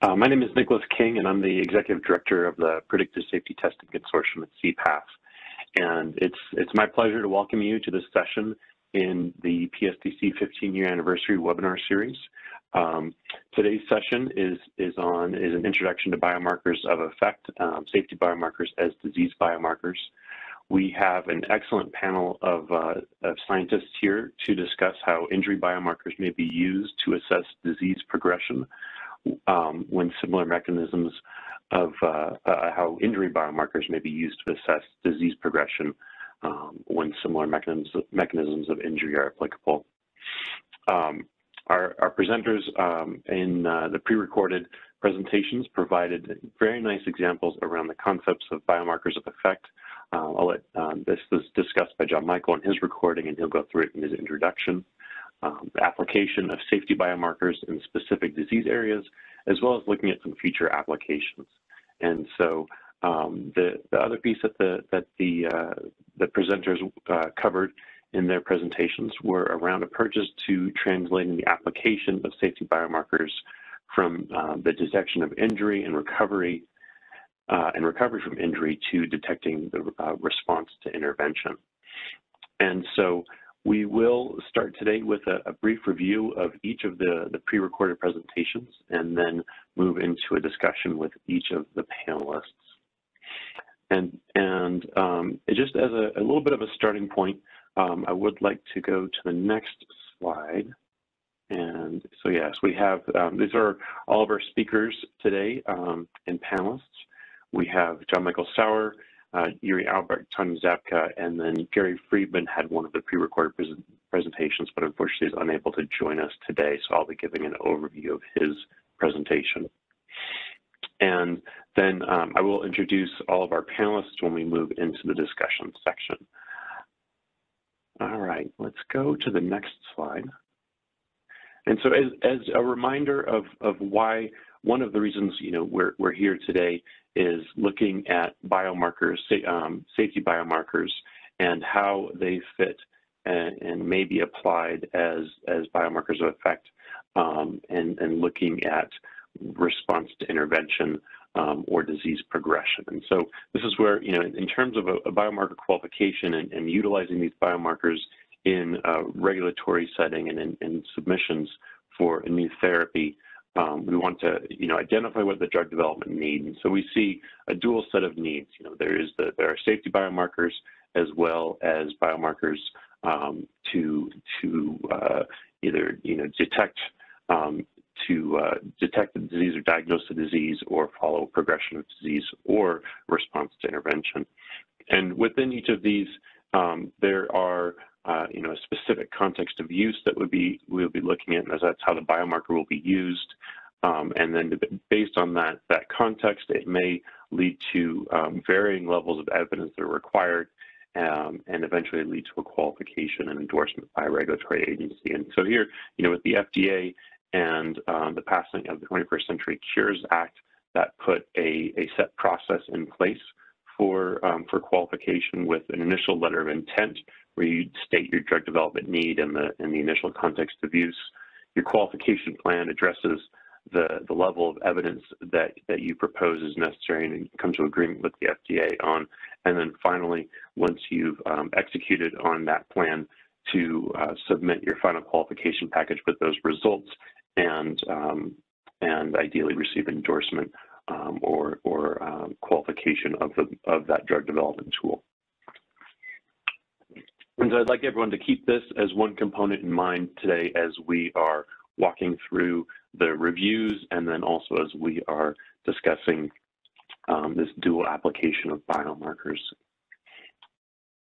My name is Nicholas King, and I'm the Executive Director of the Predictive Safety Testing Consortium at CPAF. And it's my pleasure to welcome you to this session in the PSTC 15-year anniversary webinar series. Today's session is an introduction to biomarkers of effect, safety biomarkers as disease biomarkers. We have an excellent panel of scientists here to discuss how injury biomarkers may be used to assess disease progression when similar mechanisms of how injury biomarkers may be used to assess disease progression when similar mechanisms of injury are applicable. Our presenters in the pre-recorded presentations provided very nice examples around the concepts of biomarkers of effect. I'll let this was discussed by John Michael in his recording, and he'll go through it in his introduction. The application of safety biomarkers in specific disease areas, as well as looking at some future applications. And so the other piece that the presenters covered in their presentations were around approaches to translating the application of safety biomarkers from the detection of injury and recovery from injury to detecting the response to intervention. And so we will start today with a brief review of each of the pre-recorded presentations and then move into a discussion with each of the panelists. And just as a little bit of a starting point, I would like to go to the next slide. And so yes, we have, these are all of our speakers today and panelists. We have John Michael Sauer, Jiri, Aubrecht, Tanya Zapka, and then Gary Friedman had one of the pre-recorded presentations, but unfortunately is unable to join us today, so I'll be giving an overview of his presentation. And then I will introduce all of our panelists when we move into the discussion section. All right, let's go to the next slide. And so as a reminder of why, one of the reasons we're here today is looking at biomarkers, safety biomarkers, and how they fit and may be applied as biomarkers of effect, and looking at response to intervention or disease progression. And so this is where, in terms of a biomarker qualification and utilizing these biomarkers in a regulatory setting and in submissions for a new therapy, we want to, identify what the drug development need. And so we see a dual set of needs. There are safety biomarkers as well as biomarkers to either detect detect the disease or diagnose the disease or follow progression of disease or response to intervention. And within each of these, there are a specific context of use that we'll be looking at, as that's how the biomarker will be used. And then based on that context, it may lead to varying levels of evidence that are required and eventually lead to a qualification and endorsement by a regulatory agency. And so here, with the FDA and the passing of the 21st Century Cures Act, that put a set process in place for qualification with an initial letter of intent where you state your drug development need and the initial context of use. Your qualification plan addresses the level of evidence that you propose is necessary and come to agreement with the FDA on. And then finally, once you've executed on that plan, to submit your final qualification package with those results and ideally receive endorsement or qualification of that drug development tool. And so I'd like everyone to keep this as one component in mind today as we are walking through the reviews and then also as we are discussing this dual application of biomarkers.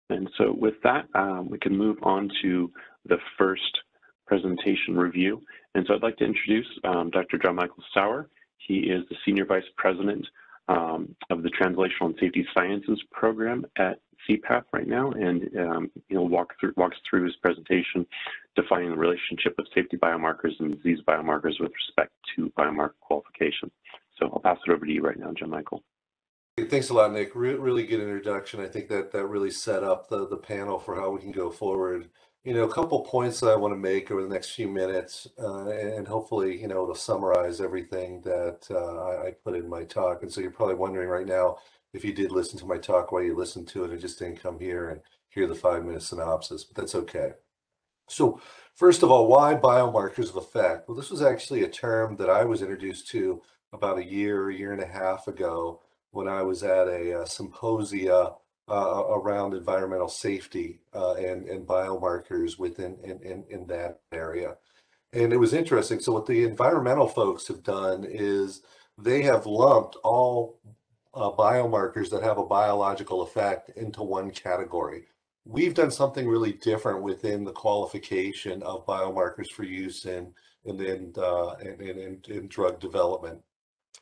And so with that, we can move on to the first presentation review. And so I'd like to introduce Dr. John Michael Sauer. He is the Senior Vice President of the Translational and Safety Sciences Program at CPAF right now, and he'll walks through his presentation defining the relationship of safety biomarkers and disease biomarkers with respect to biomarker qualification. So I'll pass it over to you right now, John Michael. Thanks a lot, Nick. Really good introduction. I think that really set up the panel for how we can go forward. a couple points that I want to make over the next few minutes, and hopefully, it'll summarize everything that I put in my talk. And so you're probably wondering right now, if you did listen to my talk, why you listened to it and just didn't come here and hear the 5-minute synopsis, but that's okay. So first of all, why biomarkers of effect? Well, this was actually a term that I was introduced to about a year and a half ago when I was at a symposia around environmental safety and biomarkers within in that area. And it was interesting. So what the environmental folks have done is they have lumped all biomarkers that have a biological effect into one category. We've done something really different within the qualification of biomarkers for use in drug development.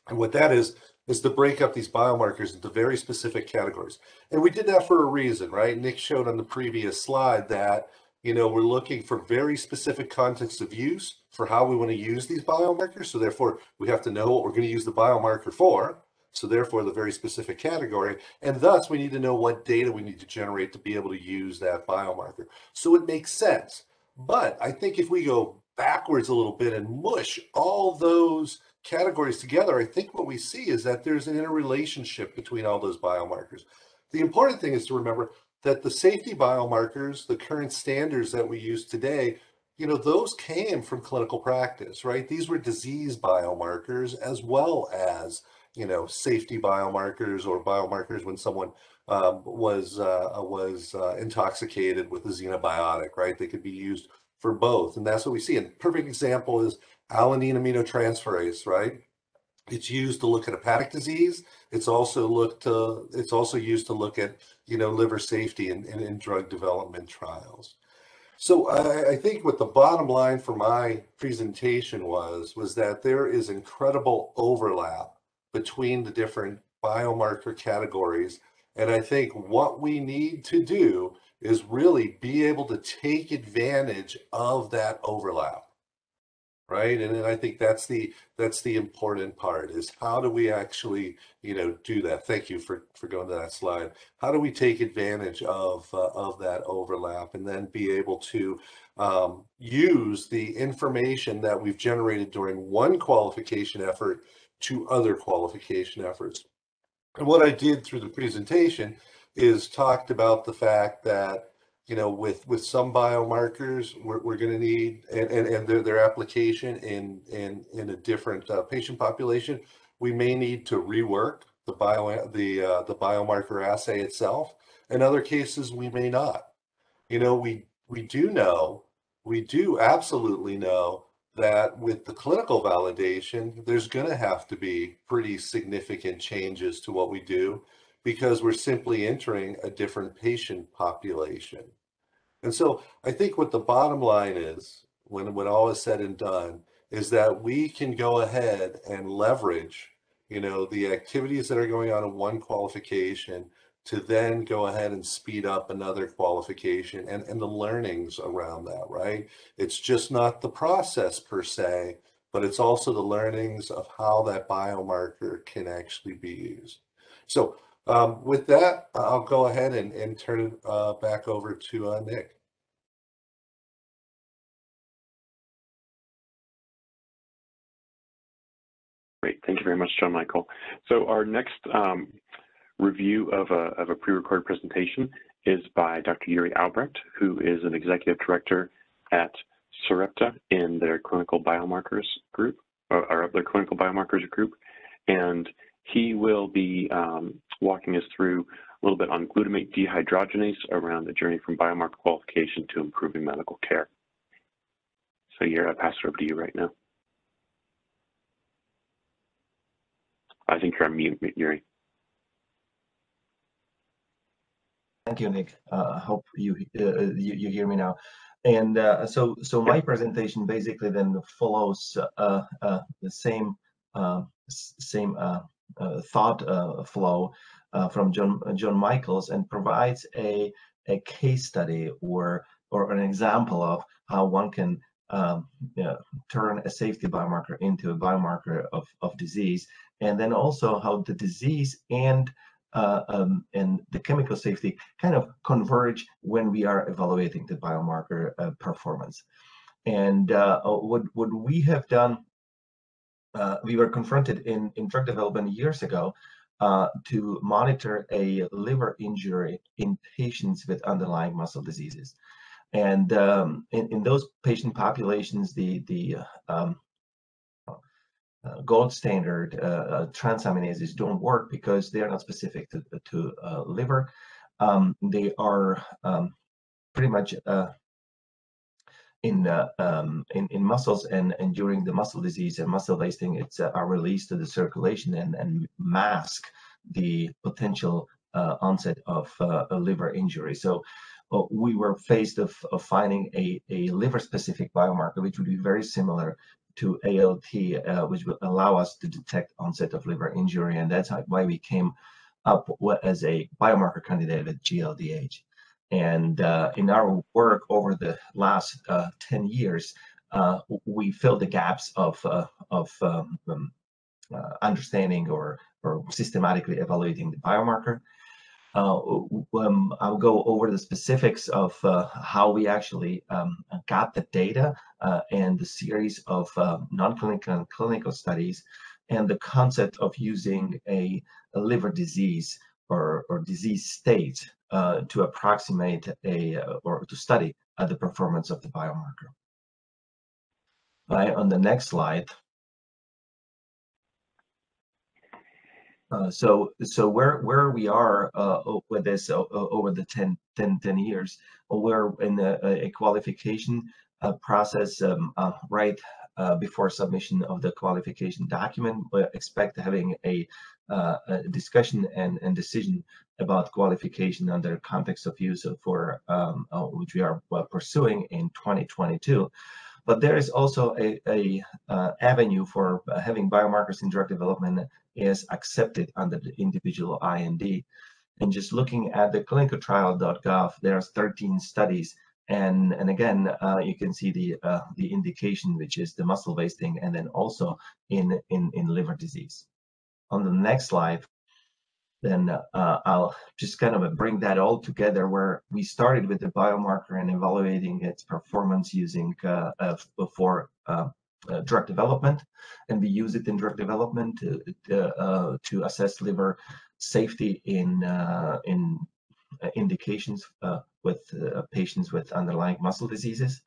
And what that is to break up these biomarkers into very specific categories. And we did that for a reason, right? Nick showed on the previous slide that, we're looking for very specific contexts of use for how we want to use these biomarkers. So therefore, we have to know what we're going to use the biomarker for. So therefore, the very specific category. And thus, we need to know what data we need to generate to be able to use that biomarker. So it makes sense. But I think if we go backwards a little bit and mush all those categories together, I think what we see is that there's an interrelationship between all those biomarkers. The important thing is to remember that the safety biomarkers, the current standards that we use today, those came from clinical practice, right? These were disease biomarkers as well as, safety biomarkers or biomarkers when someone was intoxicated with a xenobiotic, right? They could be used for both. And that's what we see. And perfect example is alanine aminotransferase, right? It's used to look at hepatic disease. It's also used to look at, liver safety in drug development trials. So I think what the bottom line for my presentation was that there is incredible overlap between the different biomarker categories. And I think what we need to do is really be able to take advantage of that overlap. Right. And I think that's the important part is how do we actually, do that? Thank you for going to that slide. How do we take advantage of that overlap and then be able to use the information that we've generated during one qualification effort to other qualification efforts? And what I did through the presentation is talked about the fact that with some biomarkers, we're going to need, and their application in a different patient population, we may need to rework the biomarker assay itself. In other cases, we may not. We do absolutely know that with the clinical validation, there's going to have to be pretty significant changes to what we do because we're simply entering a different patient population. And so I think what the bottom line is, when all is said and done, is that we can go ahead and leverage, the activities that are going on in one qualification to then go ahead and speed up another qualification and the learnings around that, right? It's just not the process per se, but it's also the learnings of how that biomarker can actually be used. So with that, I'll go ahead and turn it back over to Nick. Great, thank you very much, John Michael. So our next review of a pre-recorded presentation is by Dr. Jiri Aubrecht, who is an executive director at Sarepta in their clinical biomarkers group, or their clinical biomarkers group, and he will be walking us through a little bit on glutamate dehydrogenase around the journey from biomarker qualification to improving medical care. So Jiri, I'll pass it over to you right now. I think you're on mute, Jiri. Thank you, Nick. I hope you hear me now. And so my presentation basically then follows the same thought flow from John Michael's and provides a case study or an example of how one can turn a safety biomarker into a biomarker of disease, and then also how the disease and and the chemical safety kind of converge when we are evaluating the biomarker performance. And what we have done, we were confronted in drug development years ago to monitor a liver injury in patients with underlying muscle diseases. And in those patient populations, the gold standard transaminases don't work because they are not specific to liver. They are pretty much in muscles, and during the muscle disease and muscle wasting, it's are released to the circulation and mask the potential onset of a liver injury. So we were faced of finding a liver-specific biomarker, which would be very similar to ALT, which would allow us to detect onset of liver injury, and that's why we came up as a biomarker candidate at GLDH. And in our work over the last 10 years, we filled the gaps of understanding or systematically evaluating the biomarker. I'll go over the specifics of how we actually got the data and the series of non-clinical and clinical studies, and the concept of using a liver disease or disease state to approximate or to study the performance of the biomarker. Right, on the next slide. So where we are with this over the 10 years, we're in a qualification process right before submission of the qualification document. We expect having a discussion and decision about qualification under context of use for which we are pursuing in 2022. But there is also a avenue for having biomarkers in drug development is accepted under the individual IND. And just looking at the clinicaltrial.gov, there's 13 studies, and again you can see the indication, which is the muscle wasting, and then also in liver disease. On the next slide, then I'll just kind of bring that all together, where we started with the biomarker and evaluating its performance using for drug development, and we use it in drug development to assess liver safety in indications with patients with underlying muscle diseases.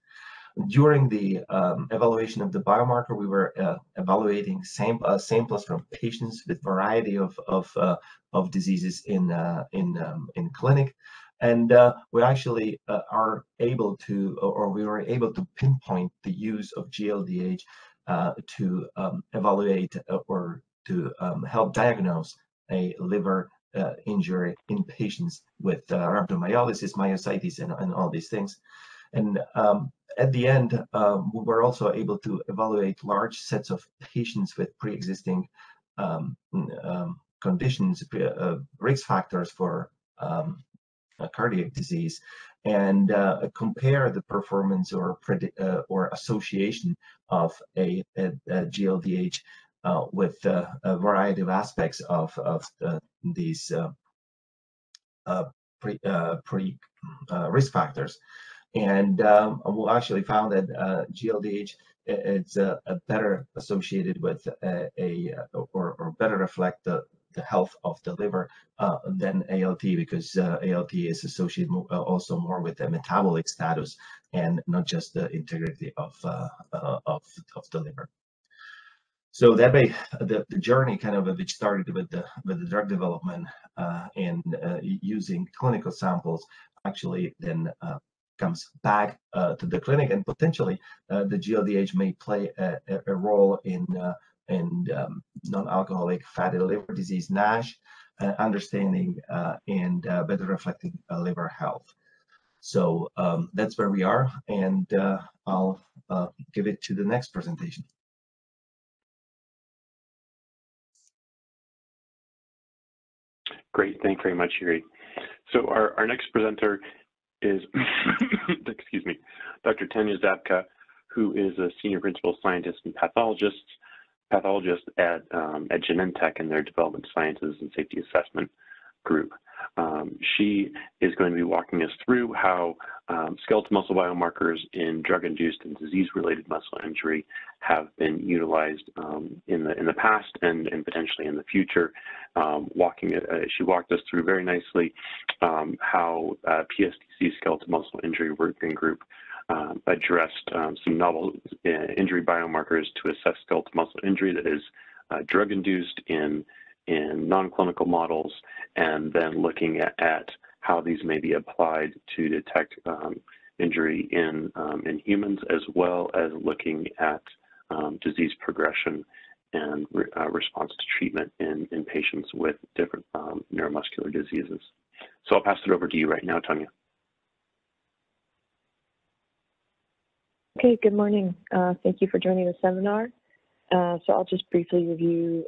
During the evaluation of the biomarker, we were evaluating samples from patients with variety of diseases in clinic, and we actually are able to, or we were able to pinpoint the use of GLDH to evaluate or to help diagnose a liver injury in patients with rhabdomyolysis, myositis, and all these things. And at the end, we were also able to evaluate large sets of patients with pre-existing conditions, risk factors for cardiac disease, and compare the performance or association of a GLDH with a variety of aspects of these risk factors. And we actually found that GLDH is better associated with or better reflect the health of the liver than ALT, because ALT is associated also more with the metabolic status and not just the integrity of the liver. So that way, the journey kind of which started with the drug development and using clinical samples actually then comes back to the clinic, and potentially the GLDH may play a role in non-alcoholic fatty liver disease, NASH, understanding and better reflecting liver health. So that's where we are, and I'll give it to the next presentation. Great, thank you very much, Jiri. So our next presenter is, excuse me, Dr. Tanya Zapka, who is a senior principal scientist and pathologist at Genentech in their development sciences and safety assessment group. She is going to be walking us through how skeletal muscle biomarkers in drug-induced and disease-related muscle injury have been utilized in the past and potentially in the future. She walked us through very nicely how PSTC skeletal muscle injury working group addressed some novel injury biomarkers to assess skeletal muscle injury that is drug-induced in non-clinical models, and then looking at how these may be applied to detect injury in humans, as well as looking at disease progression and response to treatment in patients with different neuromuscular diseases. So I'll pass it over to you right now, Tanya. Okay, good morning. Thank you for joining the seminar. So I'll just briefly review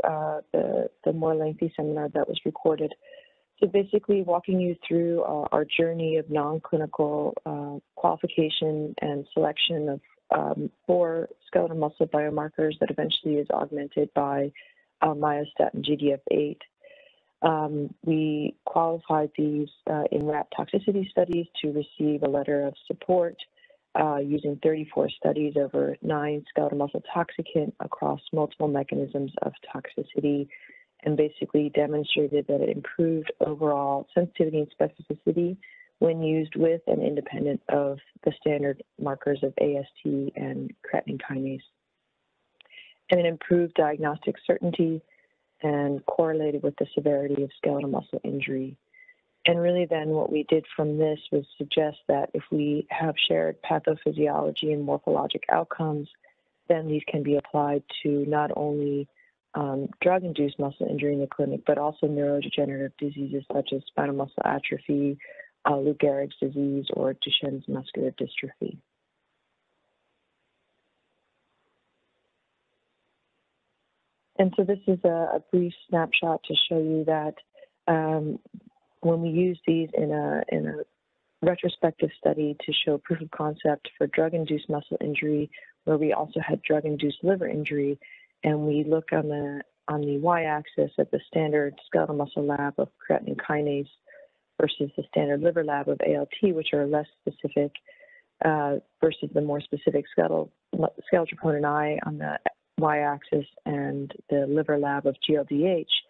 the more lengthy seminar that was recorded. So basically walking you through our journey of non-clinical qualification and selection of 4 skeletal muscle biomarkers that eventually is augmented by myostatin GDF8. We qualified these in rat toxicity studies to receive a letter of support using 34 studies over 9 skeletal muscle toxicant across multiple mechanisms of toxicity, and basically demonstrated that it improved overall sensitivity and specificity when used with and independent of the standard markers of AST and creatine kinase. And it improved diagnostic certainty and correlated with the severity of skeletal muscle injury. And really then what we did from this was suggest that if we have shared pathophysiology and morphologic outcomes, then these can be applied to not only drug-induced muscle injury in the clinic, but also neurodegenerative diseases such as spinal muscle atrophy, Lou Gehrig's disease, or Duchenne's muscular dystrophy. And so this is a brief snapshot to show you that when we use these in a retrospective study to show proof of concept for drug-induced muscle injury, where we also had drug-induced liver injury, and we look on the y-axis at the standard skeletal muscle lab of creatine kinase versus the standard liver lab of ALT, which are less specific, versus the more specific skeletal troponin I on the y-axis and the liver lab of GLDH.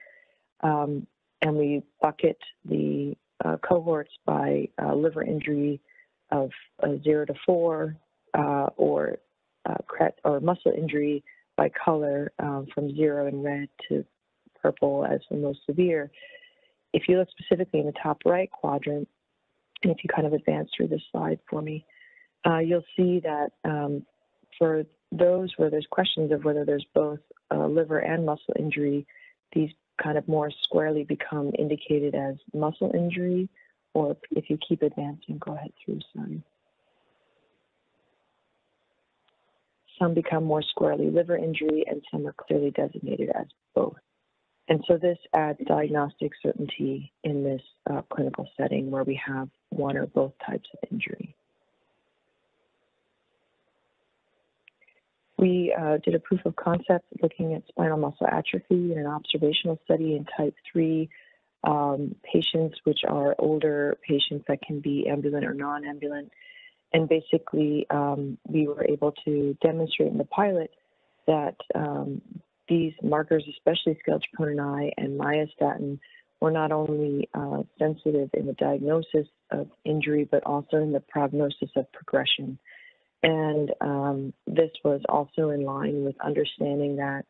And we bucket the cohorts by liver injury of 0 to 4 or muscle injury by color from 0 in red to purple as the most severe. If you look specifically in the top right quadrant, and if you kind of advance through this slide for me, you'll see that for those where there's questions of whether there's both liver and muscle injury, these kind of more squarely become indicated as muscle injury, or if you keep advancing, go ahead through some. Some become more squarely liver injury, and some are clearly designated as both. And so this adds diagnostic certainty in this clinical setting where we have one or both types of injury. We did a proof of concept looking at spinal muscle atrophy in an observational study in type 3 patients, which are older patients that can be ambulant or non-ambulant. And basically, we were able to demonstrate in the pilot that these markers, especially skeletal troponin I and myostatin, were not only sensitive in the diagnosis of injury, but also in the prognosis of progression. And this was also in line with understanding that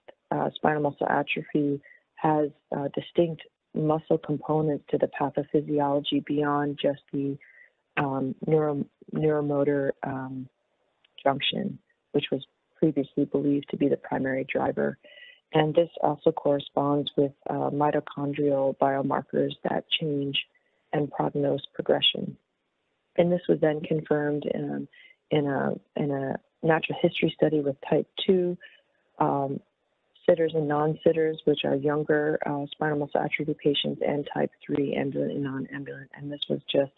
spinal muscle atrophy has distinct muscle components to the pathophysiology beyond just the neuromotor junction, which was previously believed to be the primary driver. And this also corresponds with mitochondrial biomarkers that change and prognose progression. And this was then confirmed in a natural history study with type 2 sitters and non-sitters, which are younger spinal muscle atrophy patients, and type 3 ambulant and non-ambulant. And this was just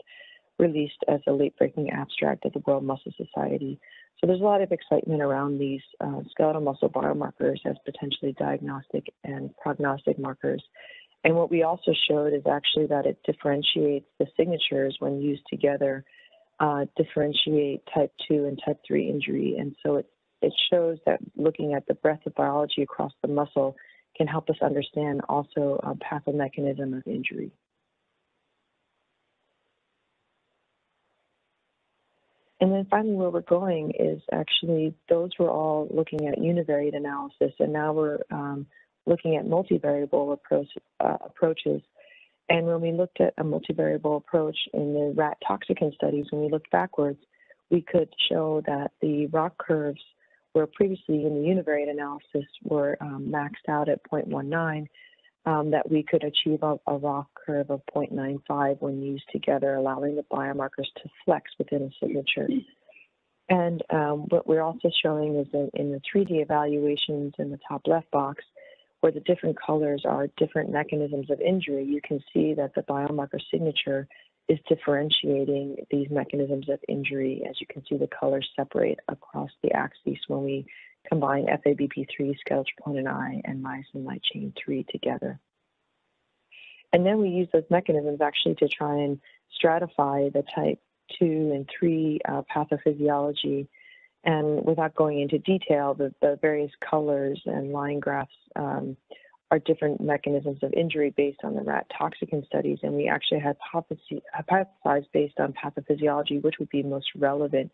released as a late-breaking abstract at the World Muscle Society. So there's a lot of excitement around these skeletal muscle biomarkers as potentially diagnostic and prognostic markers. And what we also showed is actually that it differentiates the signatures when used together, differentiate type 2 and type 3 injury. And so it shows that looking at the breadth of biology across the muscle can help us understand also a pathomechanism of injury. And then finally, where we're going is actually those were all looking at univariate analysis, and now we're looking at multivariable approaches. And when we looked at a multivariable approach in the rat toxicant studies, when we looked backwards, we could show that the ROC curves where previously in the univariate analysis were maxed out at 0.19, that we could achieve a ROC curve of 0.95 when used together, allowing the biomarkers to flex within a signature. And what we're also showing is that in the 3D evaluations in the top left box, where the different colors are different mechanisms of injury, you can see that the biomarker signature is differentiating these mechanisms of injury. As you can see, the colors separate across the axes when we combine FABP3, skeletal troponin I, and myosin light chain 3 together. And then we use those mechanisms actually to try and stratify the type 2 and 3 pathophysiology. And without going into detail, the various colors and line graphs are different mechanisms of injury based on the rat toxicant studies. And we actually hypothesized based on pathophysiology, which would be most relevant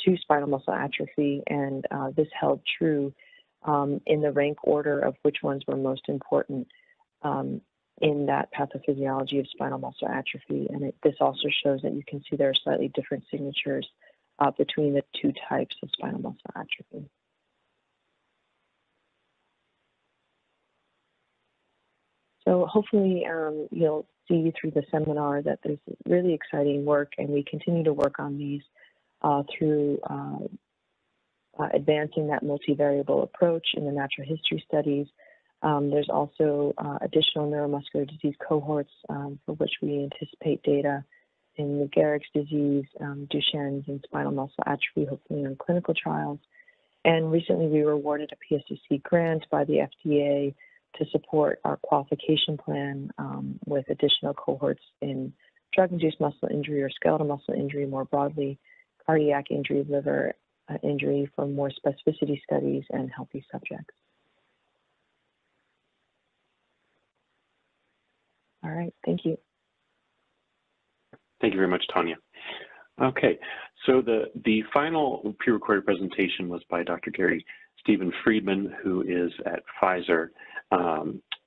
to spinal muscle atrophy. And this held true in the rank order of which ones were most important in that pathophysiology of spinal muscle atrophy. And this also shows that you can see there are slightly different signatures between the two types of spinal muscle atrophy. So hopefully you'll see through the seminar that there's really exciting work, and we continue to work on these through advancing that multivariable approach in the natural history studies. There's also additional neuromuscular disease cohorts for which we anticipate data in Lou Gehrig's disease, Duchenne's, and spinal muscle atrophy, hopefully on clinical trials. And recently we were awarded a PSTC grant by the FDA to support our qualification plan with additional cohorts in drug-induced muscle injury or skeletal muscle injury more broadly, cardiac injury, liver injury for more specificity studies, and healthy subjects. All right, thank you. Thank you very much, Tanya. Okay, so the final pre-recorded presentation was by Dr. Gary Stephen Friedman, who is at Pfizer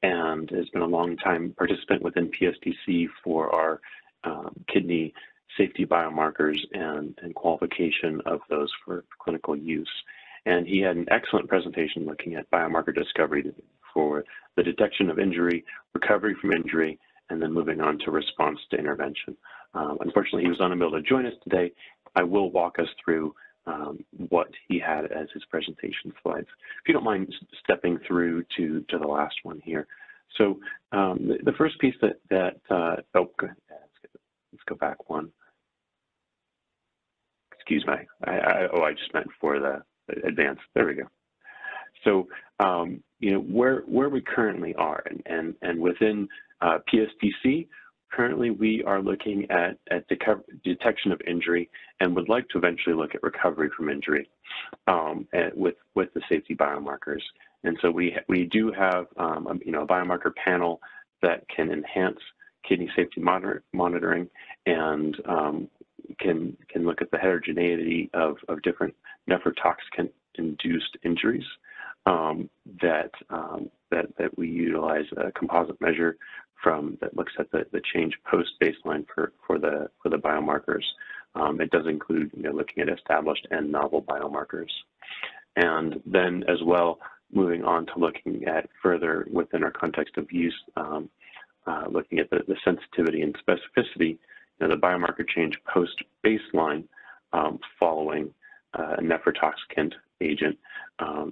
and has been a long-time participant within PSTC for our kidney safety biomarkers and qualification of those for clinical use. And he had an excellent presentation looking at biomarker discovery for the detection of injury, recovery from injury, and then moving on to response to intervention. Unfortunately, he was unable to join us today. I will walk us through what he had as his presentation slides. If you don't mind stepping through to the last one here. So the first piece let's go back one. Excuse me, I just meant for the advanced, there we go. So, you know, where we currently are and within PSTC, currently we are looking at detection of injury and would like to eventually look at recovery from injury with the safety biomarkers. And so we do have you know, a biomarker panel that can enhance kidney safety monitoring and can look at the heterogeneity of different nephrotoxicant-induced injuries that we utilize a composite measure that looks at the change post-baseline for the biomarkers. It does include, you know, looking at established and novel biomarkers. And then as well, moving on to looking at further within our context of use, looking at the sensitivity and specificity, you know, the biomarker change post-baseline following a nephrotoxicant agent,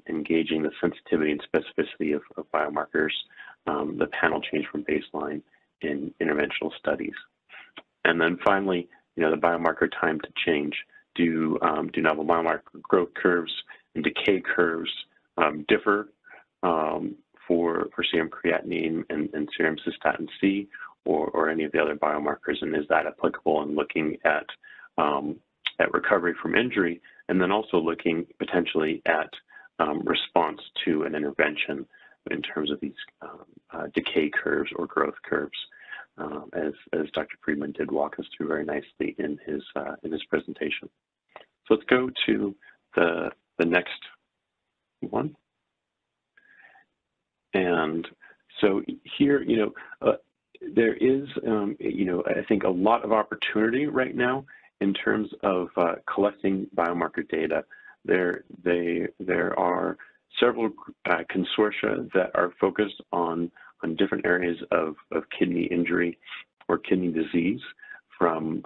engaging the sensitivity and specificity of biomarkers, the panel change from baseline in interventional studies. And then finally, you know, the biomarker time to change. Do novel biomarker growth curves and decay curves differ for serum creatinine and serum cystatin C or any of the other biomarkers, and is that applicable in looking at recovery from injury, and then also looking potentially at response to an intervention in terms of these decay curves or growth curves, as Dr. Friedman did walk us through very nicely in his presentation. So let's go to the next one. And so here, there is, I think a lot of opportunity right now in terms of collecting biomarker data. There are several consortia that are focused on different areas of kidney injury or kidney disease, from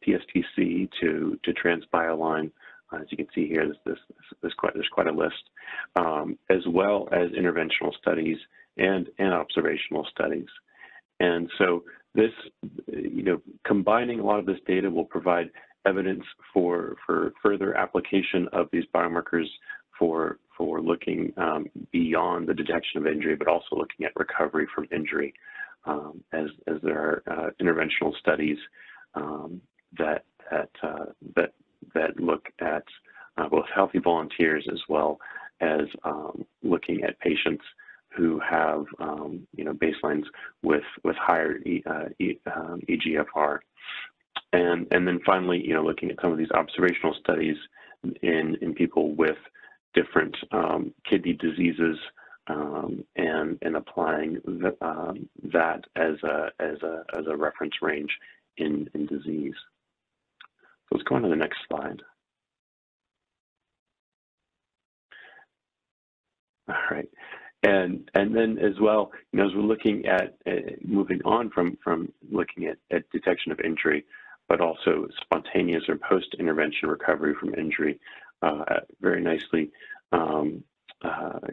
PSTC to TransBioline. As you can see here, there's quite a list, as well as interventional studies and observational studies. And so this, combining a lot of this data will provide evidence for further application of these biomarkers for looking beyond the detection of injury, but also looking at recovery from injury, as there are interventional studies that look at both healthy volunteers as well as looking at patients who have baselines with higher EGFR, and then finally looking at some of these observational studies in people with different kidney diseases, and applying that as a reference range in disease. So let's go on to the next slide. All right, and then as well, as we're looking at moving on from looking at detection of injury, but also spontaneous or post-intervention recovery from injury, very nicely,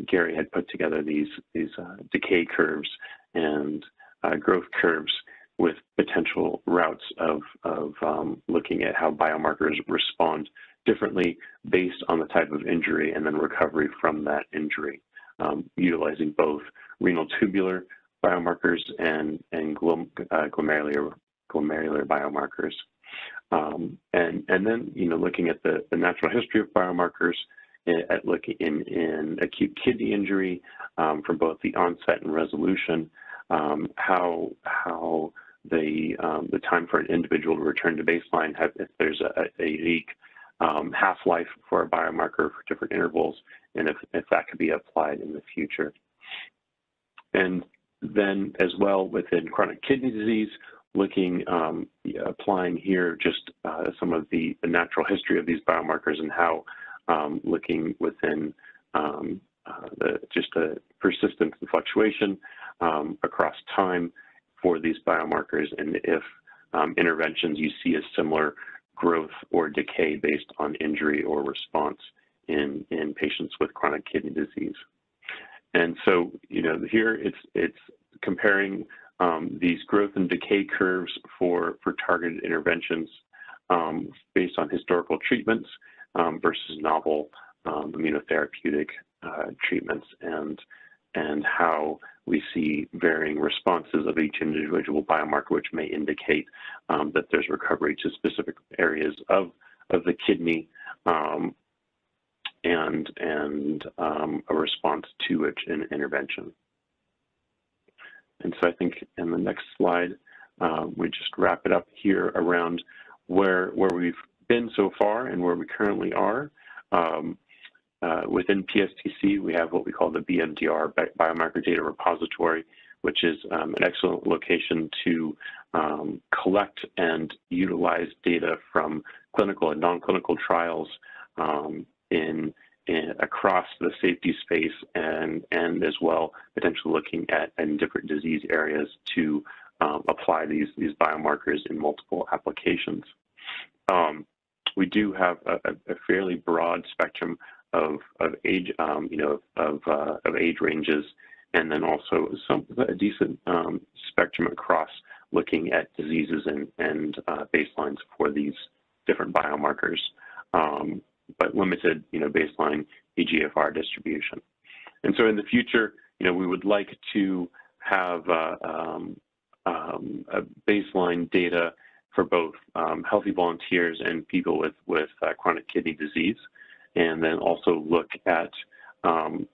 Gary had put together these decay curves and growth curves with potential routes of looking at how biomarkers respond differently based on the type of injury and then recovery from that injury, utilizing both renal tubular biomarkers and glomerular biomarkers. And then, looking at the natural history of biomarkers, at looking in acute kidney injury, from both the onset and resolution, how the time for an individual to return to baseline, if there's a unique half-life for a biomarker for different intervals, and if that could be applied in the future. And then as well within chronic kidney disease, looking, applying here just some of the natural history of these biomarkers and how looking within just the persistence and fluctuation across time for these biomarkers, and if interventions you see a similar growth or decay based on injury or response in patients with chronic kidney disease. And so, here it's comparing these growth and decay curves for targeted interventions based on historical treatments versus novel immunotherapeutic treatments, and how we see varying responses of each individual biomarker, which may indicate that there's recovery to specific areas of the kidney, and a response to it in intervention. And so I think in the next slide, we just wrap it up here around where we've been so far and where we currently are. Within PSTC, we have what we call the BMDR, Biomarker Data Repository, which is an excellent location to collect and utilize data from clinical and non-clinical trials across the safety space, and as well potentially looking at in different disease areas to apply these biomarkers in multiple applications. We do have a fairly broad spectrum of age, of age ranges, and then also a decent spectrum across looking at diseases and baselines for these different biomarkers, but limited, baseline EGFR distribution. And so in the future, we would like to have baseline data for both healthy volunteers and people with chronic kidney disease, and then also look at the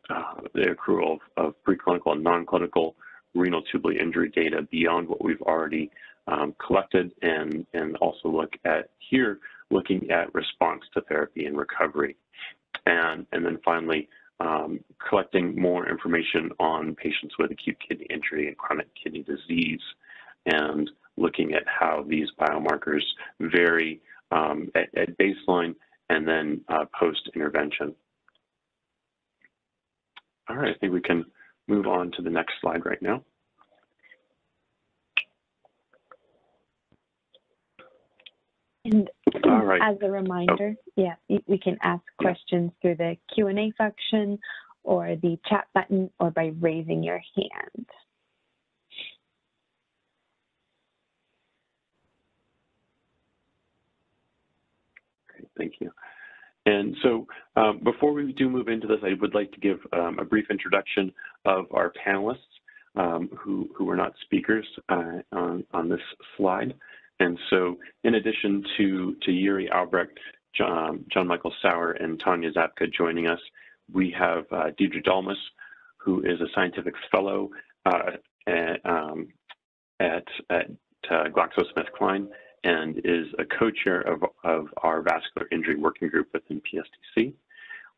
accrual of preclinical and non-clinical renal tubular injury data beyond what we've already collected, and also look at looking at response to therapy and recovery. And then finally, collecting more information on patients with acute kidney injury and chronic kidney disease, and looking at how these biomarkers vary at baseline and then post-intervention. All right, I think we can move on to the next slide right now. And all right. As a reminder, yeah, we can ask questions through the Q&A function or the chat button or by raising your hand. Great, thank you. And so before we do move into this, I would like to give a brief introduction of our panelists who are not speakers on this slide. And so in addition to Jiri, Aubrecht, John Michael Sauer, and Tanya Zapka joining us, we have Deidre Dalmas, who is a scientific fellow at GlaxoSmithKline and is a co-chair of our vascular injury working group within PSTC.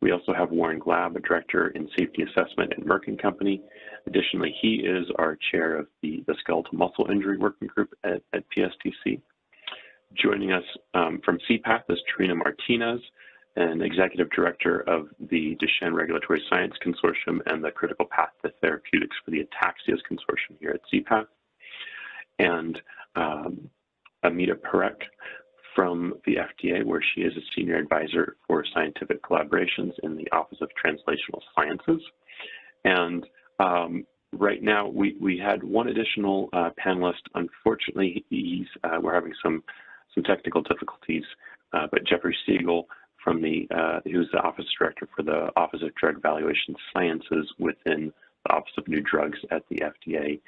We also have Warren Glaab, a director in safety assessment at Merck & Company. Additionally, he is our chair of the skeletal muscle injury working group at PSTC. Joining us from CPATH is Terina Martinez, an executive director of the Duchenne Regulatory Science Consortium and the Critical Path to Therapeutics for the Ataxias Consortium here at CPATH. And Ameeta Parekh from the FDA, where she is a senior advisor for scientific collaborations in the Office of Translational Sciences. And right now, we had one additional panelist. Unfortunately, we're having some technical difficulties, but Jeffrey Siegel from who's the office director for the Office of Drug Evaluation Sciences within the Office of New Drugs at the FDA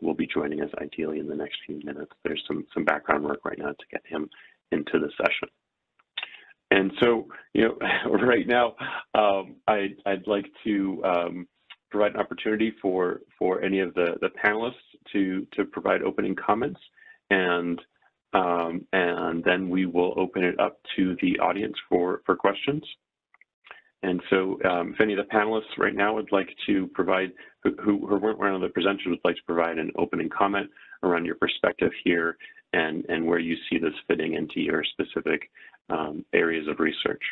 will be joining us ideally in the next few minutes. There's some background work right now to get him into the session. And so, right now, I'd like to provide an opportunity for any of the panelists to provide opening comments, and then we will open it up to the audience for questions. And so if any of the panelists right now would like to provide, who weren't one of the presenters, would like to provide an opening comment around your perspective here and where you see this fitting into your specific areas of research.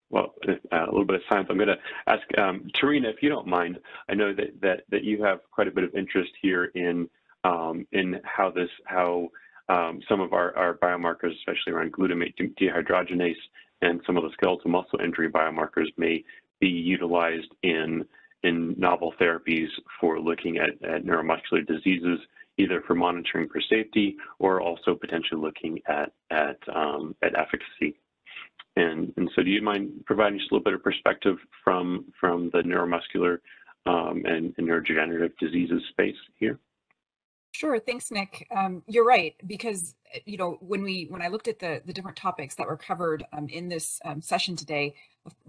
Well, a little bit of science. I'm going to ask Terina, if you don't mind. I know that you have quite a bit of interest here in how some of our biomarkers, especially around glutamate dehydrogenase and some of the skeletal muscle injury biomarkers, may be utilized in novel therapies for looking at neuromuscular diseases, either for monitoring for safety or also potentially looking at efficacy. And so do you mind providing just a little bit of perspective from the neuromuscular and neurodegenerative diseases space here? Sure, thanks, Nick. You're right, because when I looked at the different topics that were covered in this session today,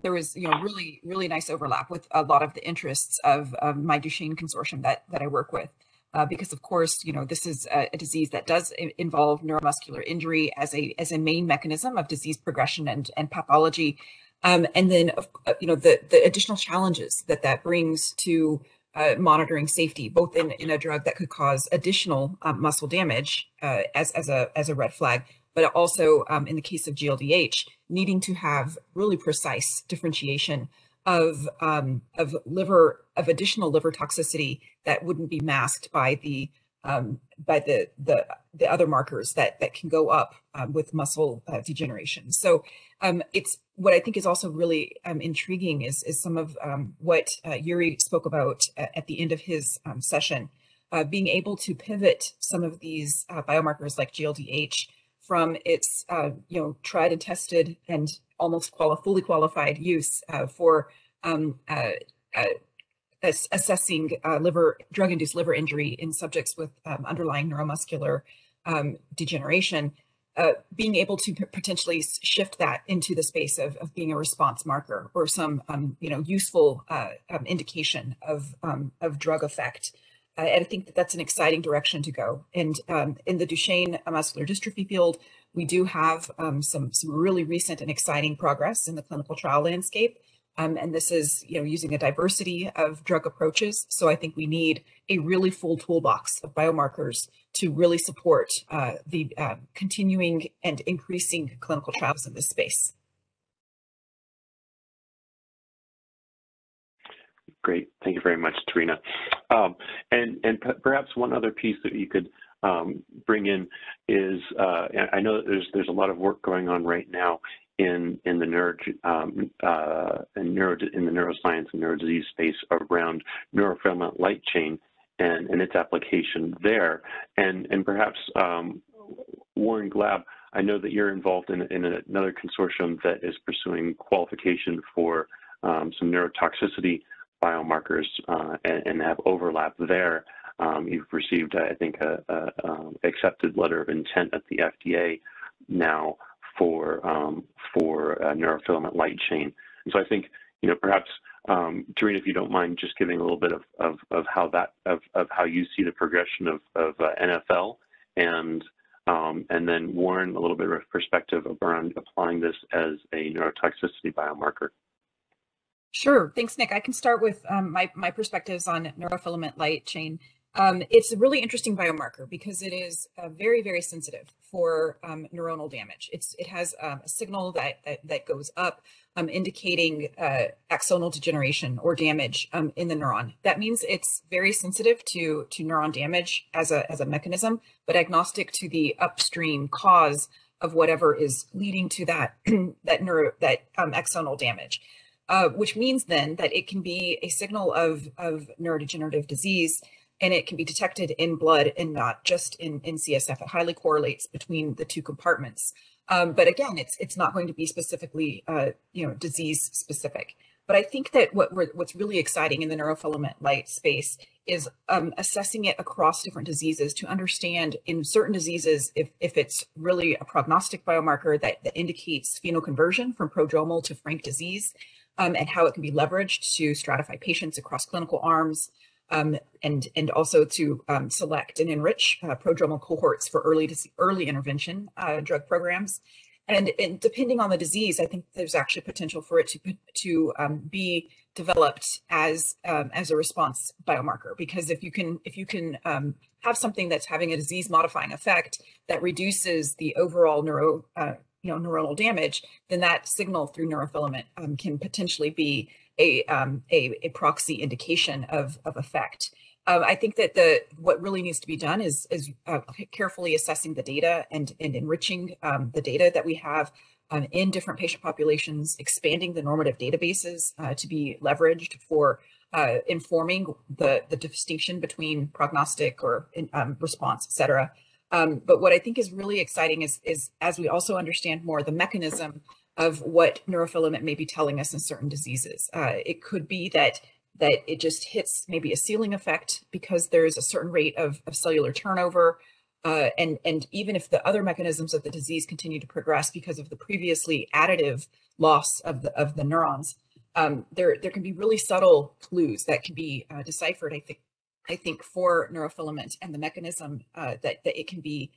there was really nice overlap with a lot of the interests of my Duchenne consortium that I work with. Because of course, this is a disease that does involve neuromuscular injury as a main mechanism of disease progression and pathology, and then the additional challenges that brings to monitoring safety, both in a drug that could cause additional muscle damage as a red flag, but also in the case of GLDH, needing to have really precise differentiation of additional liver toxicity that wouldn't be masked by the other markers that can go up with muscle degeneration. So it's what I think is also really intriguing is some of what Jiri spoke about at the end of his session being able to pivot some of these biomarkers like GLDH from its tried and tested and almost fully qualified use for assessing drug-induced liver injury in subjects with underlying neuromuscular degeneration, being able to potentially shift that into the space of being a response marker or some useful indication of drug effect. And I think that that's an exciting direction to go. And in the Duchenne muscular dystrophy field, we do have some really recent and exciting progress in the clinical trial landscape. And this is using a diversity of drug approaches. So I think we need a really full toolbox of biomarkers to really support the continuing and increasing clinical trials in this space. Great, thank you very much, Terina. And perhaps one other piece that you could bring in is, I know that there's a lot of work going on right now in the neuroscience and neurodisease space around neurofilament light chain and its application there. And perhaps Warren Glaab, I know that you're involved in another consortium that is pursuing qualification for some neurotoxicity biomarkers and have overlap there. You've received, I think, a accepted letter of intent at the FDA now for neurofilament light chain. And so I think, perhaps, Terina, if you don't mind, just giving a little bit of how how you see the progression of NFL, and then Warren, a little bit of perspective around applying this as a neurotoxicity biomarker. Sure, thanks, Nick. I can start with my perspectives on neurofilament light chain. It's a really interesting biomarker because it is very, very sensitive for neuronal damage. It has a signal that goes up, indicating axonal degeneration or damage in the neuron. That means it's very sensitive to neuron damage as a mechanism, but agnostic to the upstream cause of whatever is leading to that axonal damage. Which means then that it can be a signal of neurodegenerative disease, and it can be detected in blood and not just in CSF. It highly correlates between the two compartments. But again, it's not going to be specifically disease specific. But I think that what's really exciting in the neurofilament light space is assessing it across different diseases to understand in certain diseases if it's really a prognostic biomarker that indicates phenoconversion from prodromal to frank disease, and how it can be leveraged to stratify patients across clinical arms, and also to select and enrich prodromal cohorts for early intervention drug programs. And depending on the disease, I think there's actually potential for it to be developed as a response biomarker, because if you can have something that's having a disease modifying effect that reduces the overall neuronal damage, then that signal through neurofilament can potentially be a proxy indication of effect. I think that what really needs to be done is carefully assessing the data and enriching the data that we have in different patient populations, expanding the normative databases to be leveraged for informing the distinction between prognostic or response, et cetera. But what I think is really exciting is as we also understand more the mechanism of what neurofilament may be telling us in certain diseases. It could be that it just hits maybe a ceiling effect because there's a certain rate of cellular turnover, and even if the other mechanisms of the disease continue to progress because of the previously additive loss of the neurons, there can be really subtle clues that can be deciphered, I think for neurofilament and the mechanism that it can be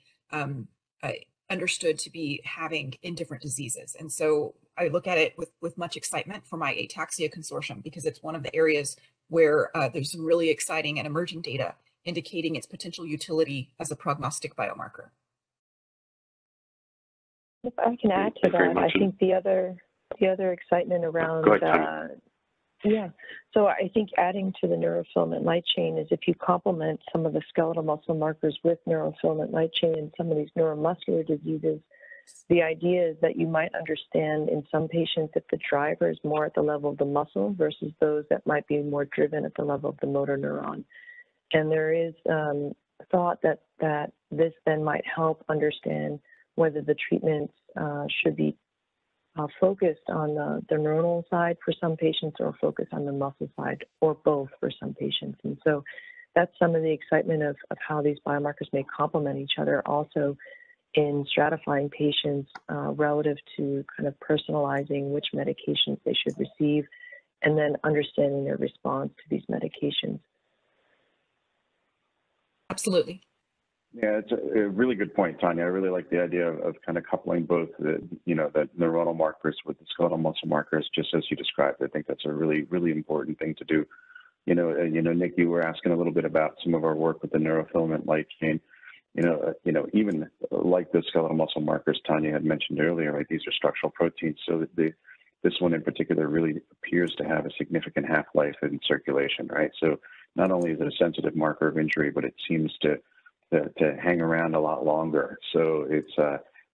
understood to be having in different diseases. And so I look at it with much excitement for my ataxia consortium, because it's one of the areas where there's some really exciting and emerging data indicating its potential utility as a prognostic biomarker. If I can add to that, I think the other excitement around so I think adding to the neurofilament light chain is if you complement some of the skeletal muscle markers with neurofilament light chain in some of these neuromuscular diseases, the idea is that you might understand in some patients if the driver is more at the level of the muscle versus those that might be more driven at the level of the motor neuron. And there is thought that this then might help understand whether the treatments should be focused on the neuronal side for some patients or focused on the muscle side, or both for some patients. And so that's some of the excitement of how these biomarkers may complement each other, also in stratifying patients relative to kind of personalizing which medications they should receive, and then understanding their response to these medications. Absolutely. Yeah, it's a really good point, Tanya. I really like the idea of kind of coupling both the, the neuronal markers with the skeletal muscle markers, just as you described. I think that's a really, really important thing to do. Nick, you were asking a little bit about some of our work with the neurofilament light chain. Even like the skeletal muscle markers Tanya had mentioned earlier, right? These are structural proteins, so this one in particular really appears to have a significant half-life in circulation, right? So not only is it a sensitive marker of injury, but it seems to hang around a lot longer. So it's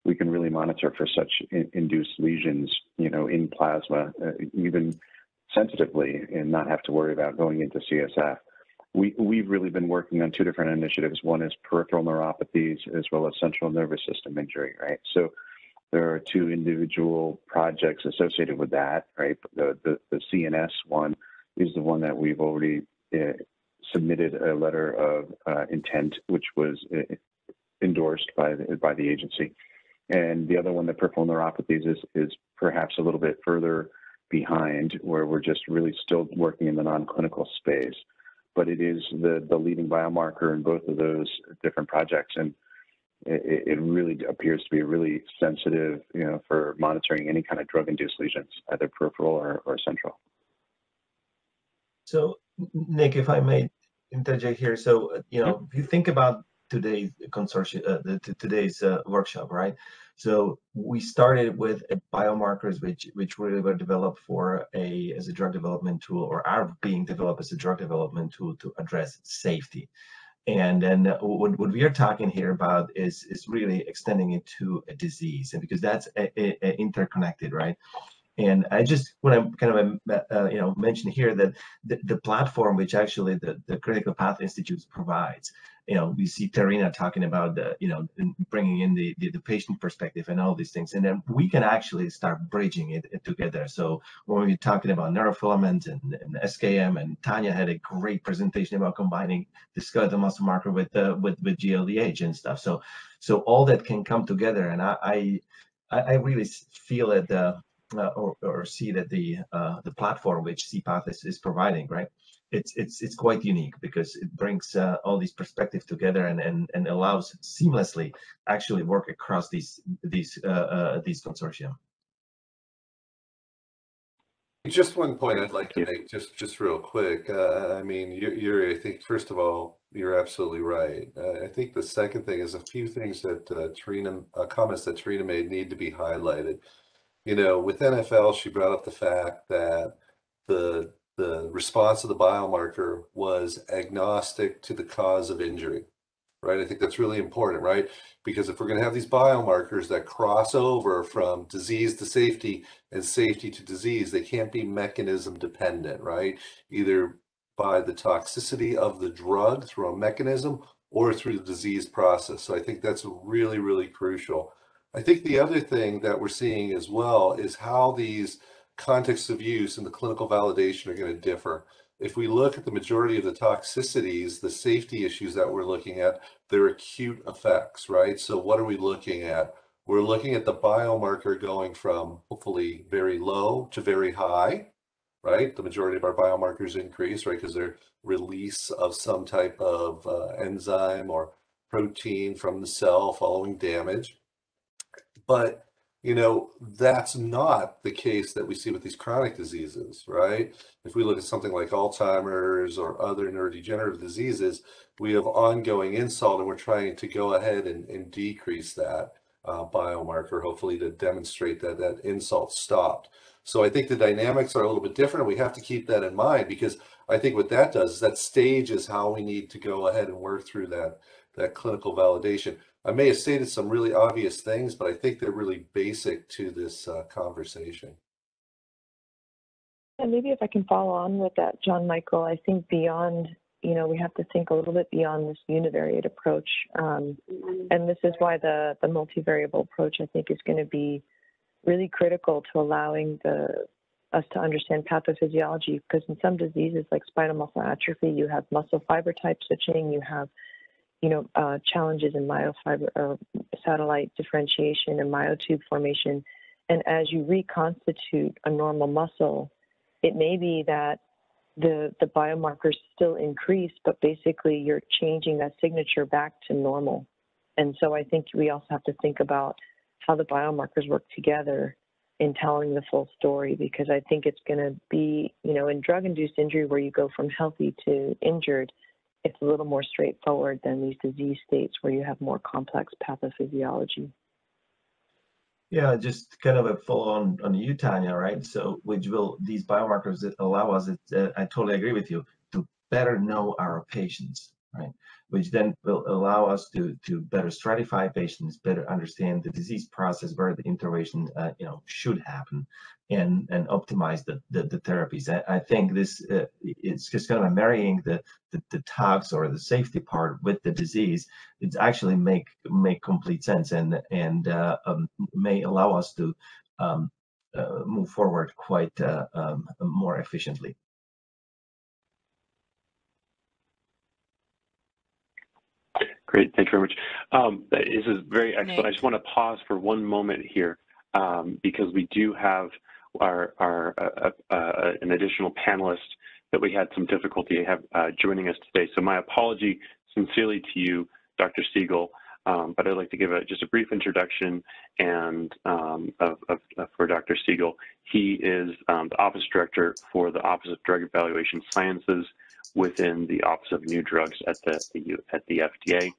we can really monitor for such induced lesions, in plasma, even sensitively, and not have to worry about going into CSF. We've really been working on two different initiatives. One is peripheral neuropathies as well as central nervous system injury, right? So there are two individual projects associated with that, right? The CNS one is the one that we've already submitted a letter of intent, which was endorsed by the agency. And the other one, the peripheral neuropathies, is perhaps a little bit further behind, where we're just really still working in the non-clinical space. But it is the leading biomarker in both of those different projects. And it really appears to be really sensitive, for monitoring any kind of drug-induced lesions, either peripheral or central. So, Nick, if I may interject here, so if you think about today's consortium, today's workshop, right? So we started with biomarkers which really were developed as a drug development tool, or are being developed as a drug development tool to address safety. And then what we are talking here about is really extending it to a disease, and because that's interconnected, right? And I just want to kind of mention here that the platform which actually the Critical Path Institute provides, we see Terina talking about bringing in the patient perspective and all these things, and then we can actually start bridging it together. So when we're talking about neurofilament and SKM, and Tanya had a great presentation about combining the skeletal muscle marker with GLDH and stuff. So all that can come together, and I really feel that. Or see that the platform which CPath is providing, right? It's quite unique, because it brings all these perspectives together and allows seamlessly actually work across these consortium. Just one point I'd like to make, just real quick. I mean, Jiri, I think first of all, you're absolutely right. I think the second thing is a few things that comments that Terina made need to be highlighted. With NFL, she brought up the fact that the response of the biomarker was agnostic to the cause of injury, right? I think that's really important, right? Because if we're going to have these biomarkers that cross over from disease to safety and safety to disease, they can't be mechanism dependent, right? Either by the toxicity of the drug through a mechanism or through the disease process. So I think that's really, really crucial. I think the other thing that we're seeing as well is how these contexts of use and the clinical validation are going to differ. If we look at the majority of the toxicities, the safety issues that we're looking at, they're acute effects, right? So what are we looking at? We're looking at the biomarker going from hopefully very low to very high, right? The majority of our biomarkers increase, right? Because they're release of some type of enzyme or protein from the cell following damage. But, that's not the case that we see with these chronic diseases, right? If we look at something like Alzheimer's or other neurodegenerative diseases, we have ongoing insult, and we're trying to go ahead and decrease that biomarker, hopefully to demonstrate that insult stopped. So I think the dynamics are a little bit different, and we have to keep that in mind, because I think what that does is that stages how we need to go ahead and work through that clinical validation. I may have stated some really obvious things, but I think they're really basic to this conversation. And maybe if I can follow on with that, John Michael, I think beyond you know, we have to think a little bit beyond this univariate approach. And this is why the multivariable approach, I think, is going to be really critical to allowing us to understand pathophysiology, because in some diseases like spinal muscle atrophy, you have muscle fiber type switching, you have, you know, challenges in myofiber or satellite differentiation and myotube formation. And as you reconstitute a normal muscle, it may be that the biomarkers still increase, but basically you're changing that signature back to normal. And so I think we also have to think about how the biomarkers work together in telling the full story, because I think it's going to be, you know, in drug-induced injury where you go from healthy to injured, it's a little more straightforward than these disease states where you have more complex pathophysiology. Yeah, just kind of a follow on you, Tanya, right? So these biomarkers that allow us, I totally agree with you, to better know our patients, right? Which then will allow us to better stratify patients, better understand the disease process where the intervention, you know, should happen, and optimize the therapies. I think this it's just kind of marrying the tox or the safety part with the disease. It's actually make complete sense and may allow us to move forward quite more efficiently. Great, thank you very much. This is very excellent. I just want to pause for one moment here because we do have an additional panelist that we had some difficulty joining us today. So my apology sincerely to you, Dr. Siegel, but I'd like to give just a brief introduction and for Dr. Siegel. He is the Office Director for the Office of Drug Evaluation Sciences within the Office of New Drugs at the FDA.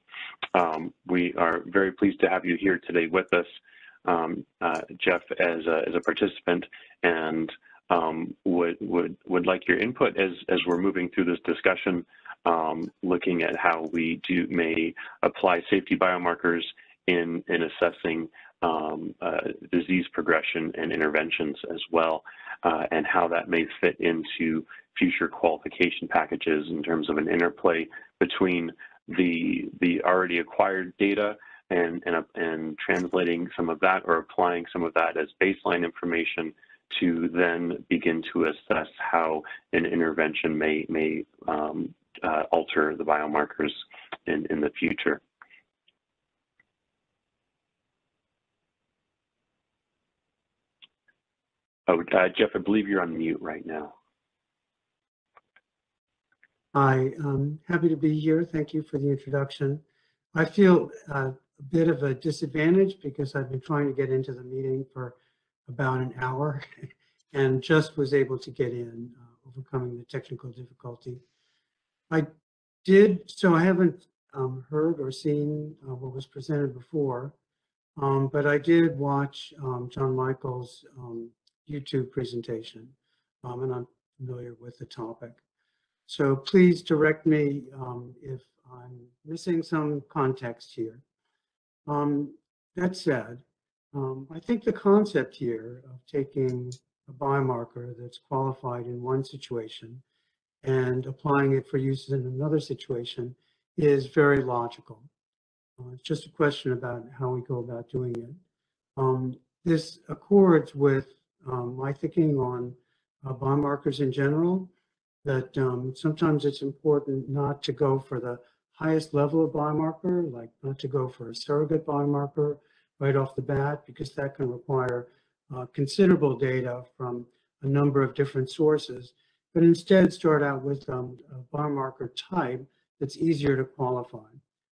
We are very pleased to have you here today with us, Jeff, as a participant, and would like your input as we're moving through this discussion, looking at how we may apply safety biomarkers in assessing disease progression and interventions as well, and how that may fit into future qualification packages in terms of an interplay between the already acquired data and translating some of that or applying some of that as baseline information to then begin to assess how an intervention may alter the biomarkers in the future. Oh, Jeff, I believe you're on mute right now. Hi, I'm happy to be here. Thank you for the introduction. I feel a bit of a disadvantage because I've been trying to get into the meeting for about an hour and just was able to get in, overcoming the technical difficulty. I haven't heard or seen what was presented before, but I did watch John Michael's YouTube presentation, and I'm familiar with the topic. So please direct me if I'm missing some context here. That said, I think the concept here of taking a biomarker that's qualified in one situation and applying it for use in another situation is very logical. It's just a question about how we go about doing it. This accords with my thinking on biomarkers in general, that sometimes it's important not to go for the highest level of biomarker, like not to go for a surrogate biomarker right off the bat, because that can require considerable data from a number of different sources, but instead start out with a biomarker type that's easier to qualify,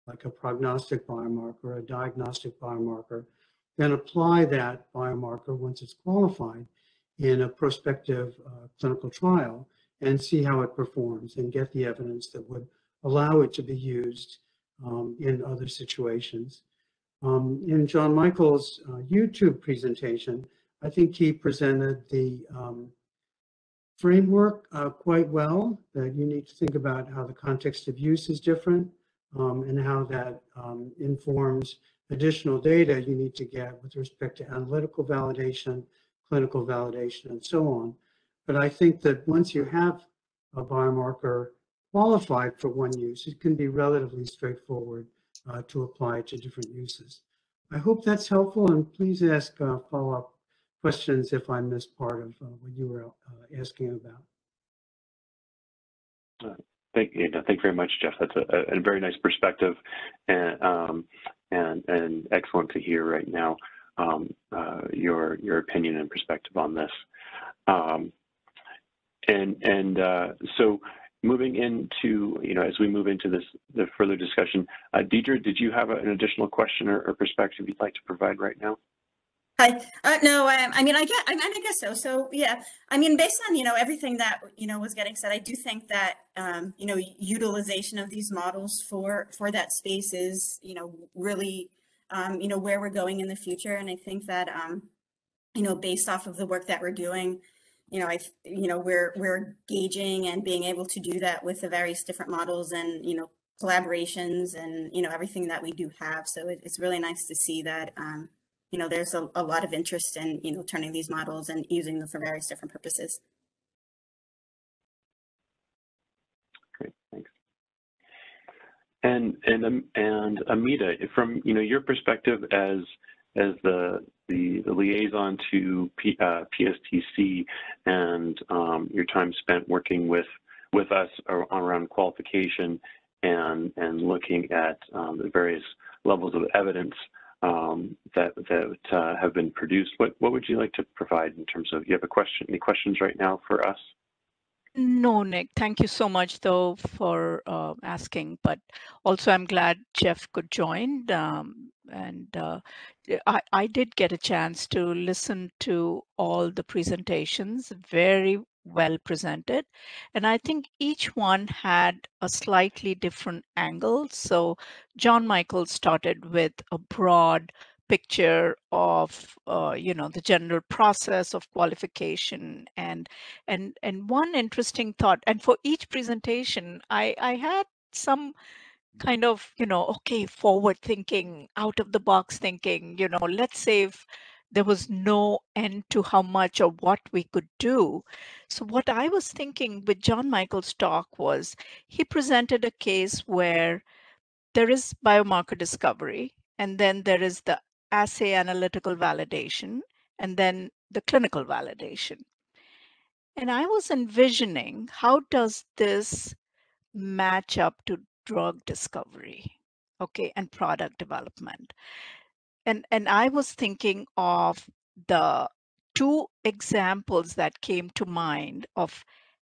like a prognostic biomarker, a diagnostic biomarker, then apply that biomarker once it's qualified in a prospective clinical trial and see how it performs and get the evidence that would allow it to be used in other situations. In John Michael's YouTube presentation, I think he presented the framework quite well, that you need to think about how the context of use is different and how that informs additional data you need to get with respect to analytical validation, clinical validation, and so on. But I think that once you have a biomarker qualified for one use, it can be relatively straightforward to apply to different uses. I hope that's helpful, and please ask follow-up questions if I missed part of what you were asking about. Thank you very much, Jeff. That's a very nice perspective, and excellent to hear right now your opinion and perspective on this. So moving into, as we move into the further discussion, Deidre, did you have an additional question or perspective you'd like to provide right now? Hi. No, I mean, I guess so. So yeah, I mean, based on, everything that, was getting said, I do think that, utilization of these models for that space is, really, where we're going in the future. And I think that, based off of the work that we're doing, we're gauging and being able to do that with the various different models and, collaborations and, everything that we do have. So it's really nice to see that, there's a lot of interest in, turning these models and using them for various different purposes. Great, thanks. And Ameeta, from your perspective as the liaison to PSTC and your time spent working with us around qualification and looking at the various levels of evidence that have been produced, what would you like to provide in terms of, you have any questions right now for us? No, Nick, thank you so much though for asking, but also I'm glad Jeff could join. I did get a chance to listen to all the presentations, very well presented. And I think each one had a slightly different angle. So John Michael started with a broad picture of the general process of qualification and one interesting thought, and for each presentation I had some kind of okay, forward thinking, out of the box thinking, let's say if there was no end to how much or what we could do. So what I was thinking with John Michael's talk was he presented a case where there is biomarker discovery, and then there is the assay analytical validation, and then the clinical validation. And I was envisioning, how does this match up to drug discovery, okay, and product development? And I was thinking of the two examples that came to mind of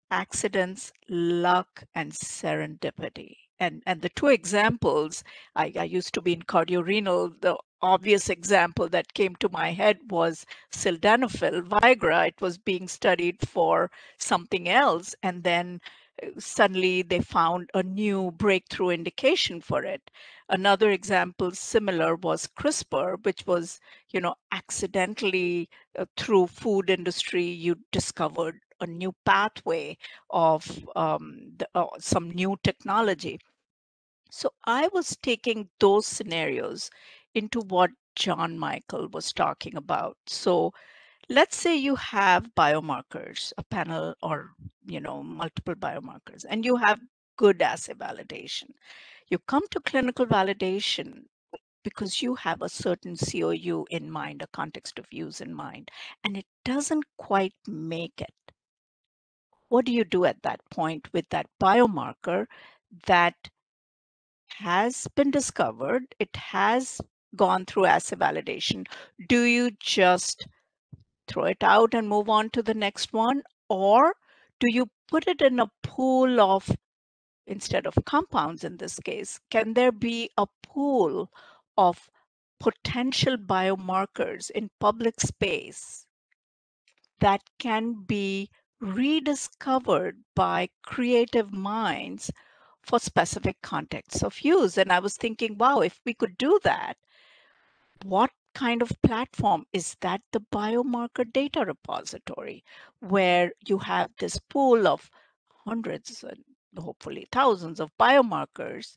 accidents, luck, and serendipity. And the two examples, I used to be in cardiorenal, the obvious example that came to my head was sildenafil, Viagra. It was being studied for something else, and then suddenly they found a new breakthrough indication for it. Another example similar was CRISPR, which was, accidentally through food industry, you discovered a new pathway of some new technology. So I was taking those scenarios into what John Michael was talking about. So let's say you have biomarkers, a panel or multiple biomarkers, and you have good assay validation. You come to clinical validation because you have a certain COU in mind, a context of use in mind, and it doesn't quite make it. What do you do at that point with that biomarker that has been discovered? It has gone through assay validation. Do you just throw it out and move on to the next one? Or do you put it in a pool of, instead of compounds in this case, can there be a pool of potential biomarkers in public space that can be rediscovered by creative minds for specific contexts of use? And I was thinking, wow, if we could do that, what kind of platform is that? The biomarker data repository, where you have this pool of hundreds and hopefully thousands of biomarkers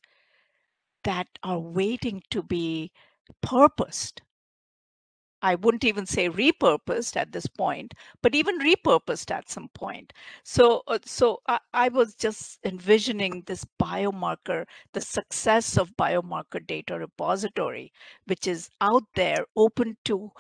that are waiting to be purposed I wouldn't even say repurposed at this point, but even repurposed at some point. So, I was just envisioning this biomarker, the success of biomarker data repository, which is out there, open to,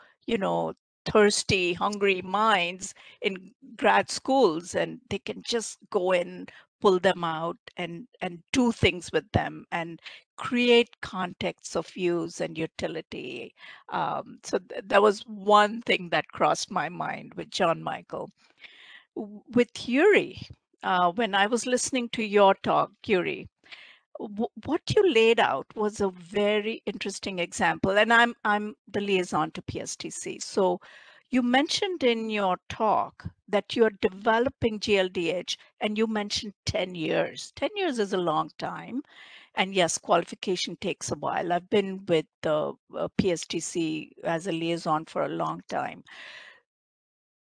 thirsty, hungry minds in grad schools, and they can just go in, pull them out, and do things with them, and create contexts of use and utility. So that was one thing that crossed my mind with John Michael. With Jiri, when I was listening to your talk, Jiri, what you laid out was a very interesting example, and I'm the liaison to PSTC. So you mentioned in your talk that you're developing GLDH, and you mentioned 10 years. 10 years is a long time. And yes, qualification takes a while. I've been with the PSTC as a liaison for a long time.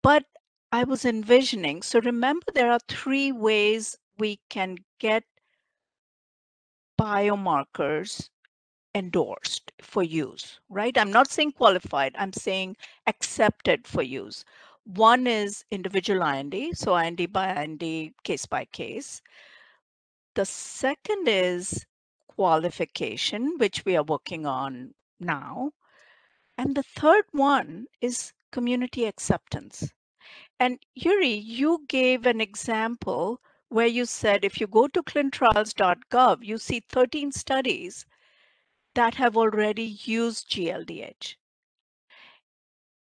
But I was envisioning, so remember, there are 3 ways we can get biomarkers endorsed for use, right? I'm not saying qualified, I'm saying accepted for use. One is individual IND, so IND by IND, case by case. The second is qualification, which we are working on now. And the third one is community acceptance. And Jiri, you gave an example where you said if you go to clinicaltrials.gov, you see 13 studies that have already used GLDH.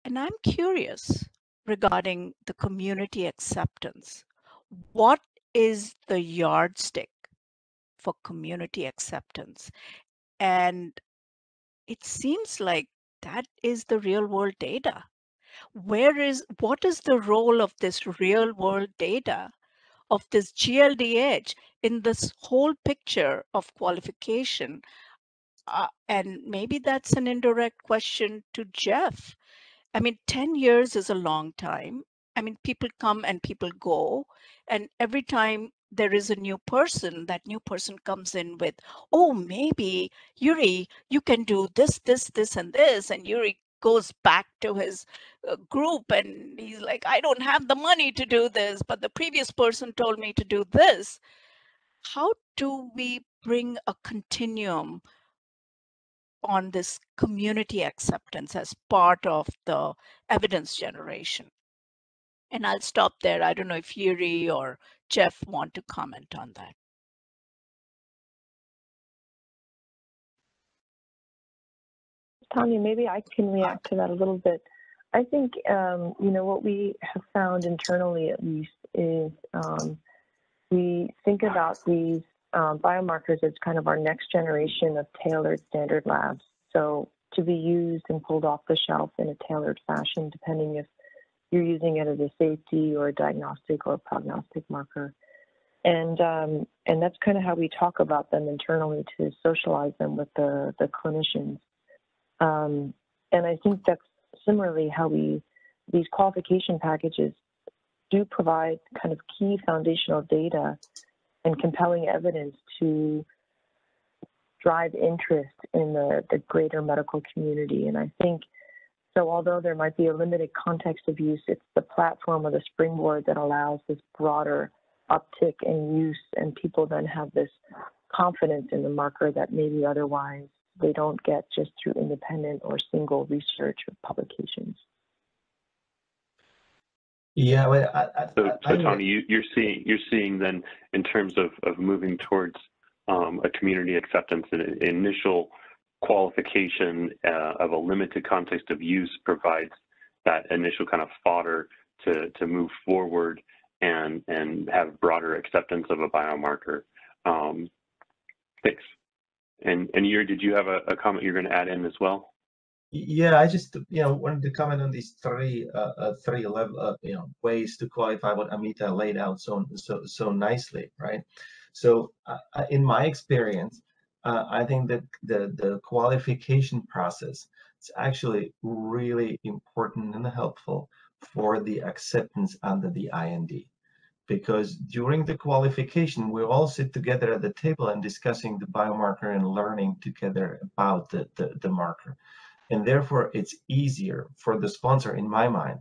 And I'm curious regarding the community acceptance. What is the yardstick for community acceptance? And it seems like that is the real world data. What is the role of this real world data, of this GLDH in this whole picture of qualification? And maybe that's an indirect question to Jeff. I mean, 10 years is a long time. I mean, people come and people go. And every time there is a new person, that new person comes in with, oh, maybe, Jiri, you can do this, this, this, and this. And Jiri goes back to his group and he's like, I don't have the money to do this, but the previous person told me to do this. How do we bring a continuum on this community acceptance as part of the evidence generation? And I'll stop there. I don't know if Jiri or Jeff want to comment on that. Tanya, maybe I can react to that a little bit. I think, what we have found internally, at least, is we think about these biomarkers as kind of our next generation of tailored standard labs. So to be used and pulled off the shelf in a tailored fashion, depending if you're using it as a safety or a diagnostic or a prognostic marker. And that's kind of how we talk about them internally, to socialize them with the clinicians. And I think that's similarly how these qualification packages do provide kind of key foundational data and compelling evidence to drive interest in the greater medical community. And I think, so although there might be a limited context of use, it's the platform or the springboard that allows this broader uptick in use, and people then have this confidence in the marker that maybe otherwise they don't get just through independent or single research or publications. Yeah, well, so Tanya, you're seeing then, in terms of moving towards a community acceptance, an initial qualification of a limited context of use provides that initial kind of fodder to move forward and have broader acceptance of a biomarker. Thanks. And Jiri, did you have a comment you're going to add in as well? Yeah, I just wanted to comment on these three level ways to qualify, what Ameeta laid out so nicely, right? So in my experience, I think that the qualification process is actually really important and helpful for the acceptance under the IND. Because during the qualification, we all sit together at the table and discussing the biomarker and learning together about the marker. And therefore, it's easier for the sponsor, in my mind,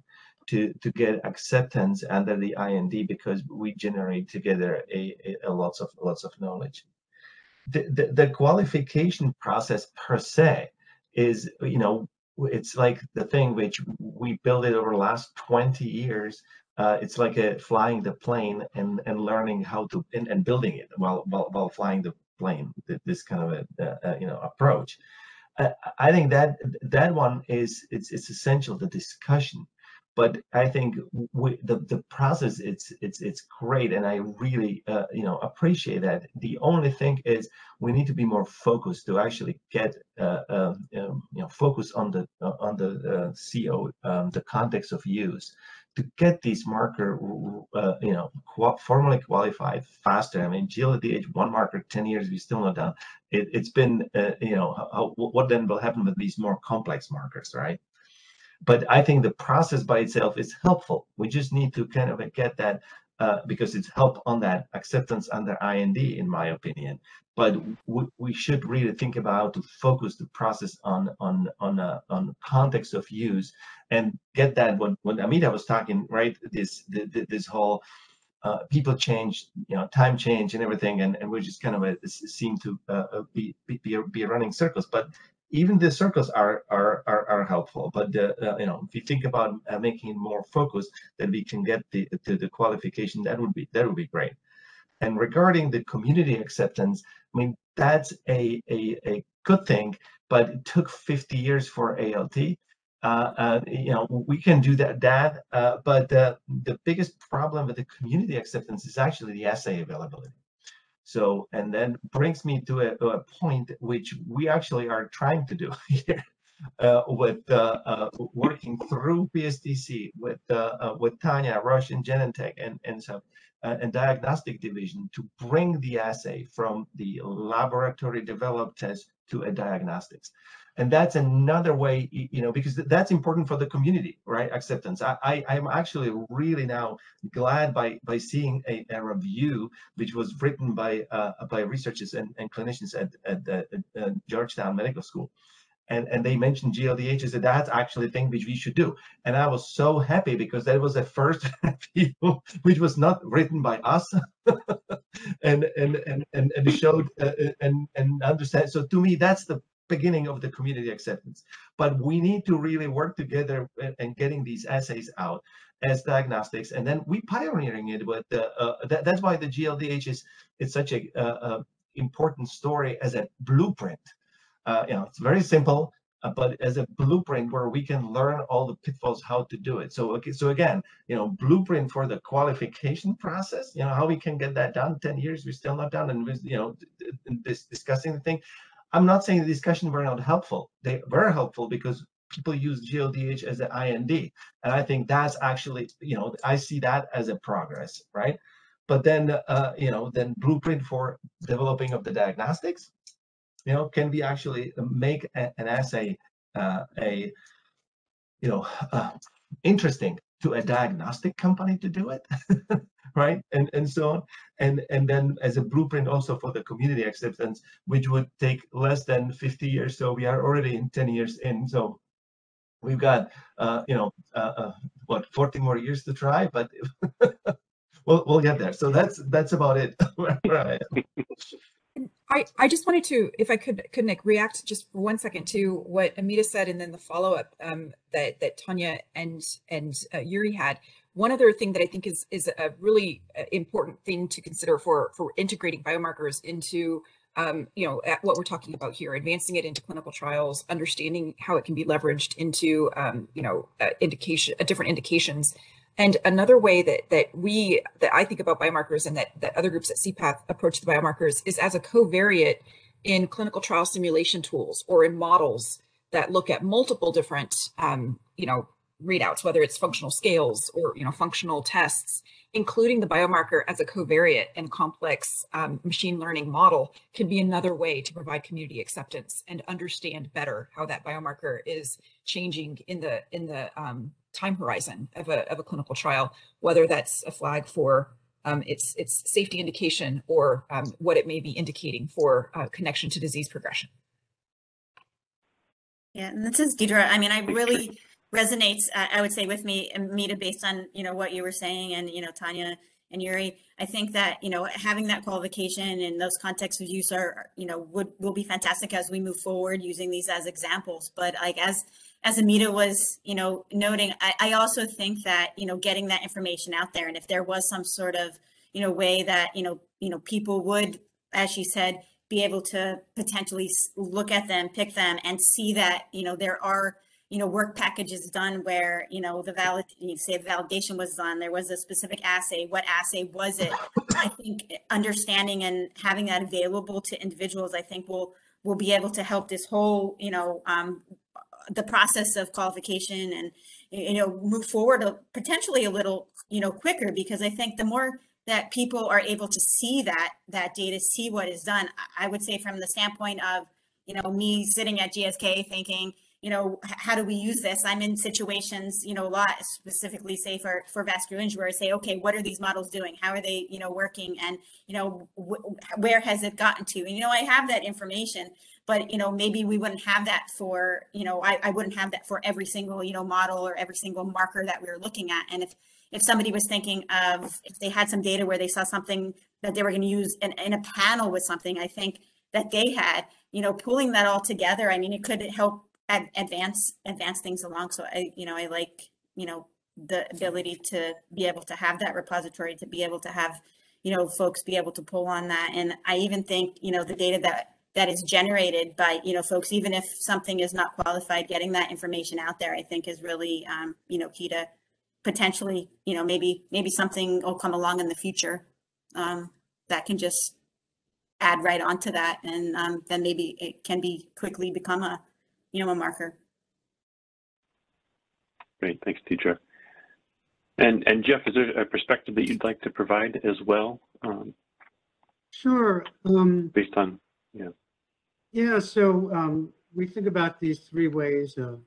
to get acceptance under the IND because we generate together a lots of knowledge. The qualification process per se is, it's like the thing which we built it over the last 20 years. It's like flying the plane and learning how to and building it while flying the plane. This kind of a approach. I think that one it's essential, the discussion. But I think the process it's great, and I really appreciate that. The only thing is we need to be more focused to actually get focus on the CO, the context of use, to get these marker formally qualified faster. I mean, GLDH one marker 10 years we still not done. It's been what then will happen with these more complex markers, right? But I think the process by itself is helpful. We just need to kind of get that because it's help on that acceptance under IND, in my opinion. But we should really think about how to focus the process on context of use and get that. When Ameeta was talking, right? This whole people change, time change and everything, and we just kind of seem to be running circles. But even the circles are helpful, but if you think about making it more focused, then we can get to the qualification. That would be great. And regarding the community acceptance, I mean, that's a good thing, but it took 50 years for ALT. We can do that, but the biggest problem with the community acceptance is actually the assay availability. So, and then brings me to a point which we actually are trying to do here with working through PSTC with Tanya, Roche, and Genentech, and diagnostic division to bring the assay from the laboratory developed test to a diagnostics. And that's another way, because that's important for the community, right? Acceptance. I'm actually really now glad by seeing a review which was written by researchers and clinicians at Georgetown Medical School. And they mentioned GLDH as that's actually a thing which we should do. And I was so happy because that was the first review which was not written by us and showed and understand. So to me, that's the beginning of the community acceptance. But we need to really work together and getting these assays out as diagnostics, and then we pioneering it with that's why the GLDH is such a important story as a blueprint. It's very simple, but as a blueprint where we can learn all the pitfalls how to do it. So again, blueprint for the qualification process. How we can get that done. 10 years we're still not done, and discussing the thing. I'm not saying the discussion were not helpful. They were helpful because people use GLDH as an IND, and I think that's actually, I see that as a progress, right? But then, then blueprint for developing of the diagnostics, can we actually make an assay, interesting to a diagnostic company to do it, right? And so on. And then as a blueprint also for the community acceptance, which would take less than 50 years. So we are already in 10 years in. So we've got, 40 more years to try, but we'll get there. So that's about it. Right. I just wanted to, if I could Nick, react just for 1 second to what Ameeta said, and then the follow-up that Tanya and Jiri had. One other thing that I think is a really important thing to consider for integrating biomarkers into at what we're talking about here, advancing it into clinical trials, understanding how it can be leveraged into different indications. And another way that I think about biomarkers, and that other groups at CPATH approach the biomarkers, is as a covariate in clinical trial simulation tools or in models that look at multiple different readouts, whether it's functional scales or functional tests. Including the biomarker as a covariate and complex machine learning model can be another way to provide community acceptance and understand better how that biomarker is changing in the time horizon of a clinical trial, whether that's a flag for its safety indication or what it may be indicating for connection to disease progression. Yeah, and this is Deidre. I mean, I really resonates, I would say, with me, Ameeta, based on, what you were saying, and, Tanya and Jiri. I think that, having that qualification and those contexts of use are, will be fantastic as we move forward using these as examples. But like, as Ameeta was, noting, I also think that, getting that information out there, and if there was some sort of, way that, people would, as she said, be able to potentially look at them, pick them, and see that, there are, work packages done where, the validation was done, there was a specific assay, what assay was it? I think understanding and having that available to individuals, I think will be able to help this whole, the process of qualification and, move forward potentially a little, quicker, because I think the more that people are able to see that data, see what is done, I would say from the standpoint of, me sitting at GSK thinking, how do we use this? I'm in situations, a lot, specifically say for vascular injury, where I say, okay, what are these models doing? How are they, working? And, where has it gotten to? And, I have that information, but, maybe we wouldn't have that for, I wouldn't have that for every single, model or every single marker that we were looking at. And if somebody was thinking of, if they had some data where they saw something that they were going to use in a panel with something, I think that they had, pulling that all together, I mean, it could help advance things along. So I like, the ability to be able to have that repository, to be able to have, folks be able to pull on that. And I even think, the data that is generated by, folks, even if something is not qualified, getting that information out there, I think is really, key to potentially, maybe something will come along in the future that can just add right onto that. And then maybe it can be quickly become a marker. Great, thanks, Deidre. And Jeff, is there a perspective that you'd like to provide as well? Sure. Based on, yeah. Yeah, so we think about these three ways of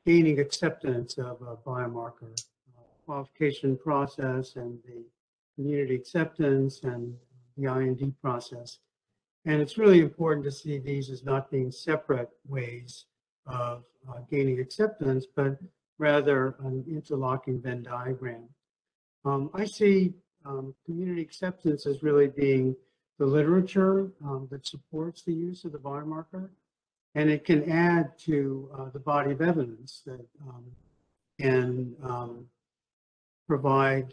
gaining acceptance of a biomarker: qualification process, and the community acceptance, and the IND process. And it's really important to see these as not being separate ways of gaining acceptance, but rather an interlocking Venn diagram. I see community acceptance as really being the literature that supports the use of the biomarker, and it can add to the body of evidence that can provide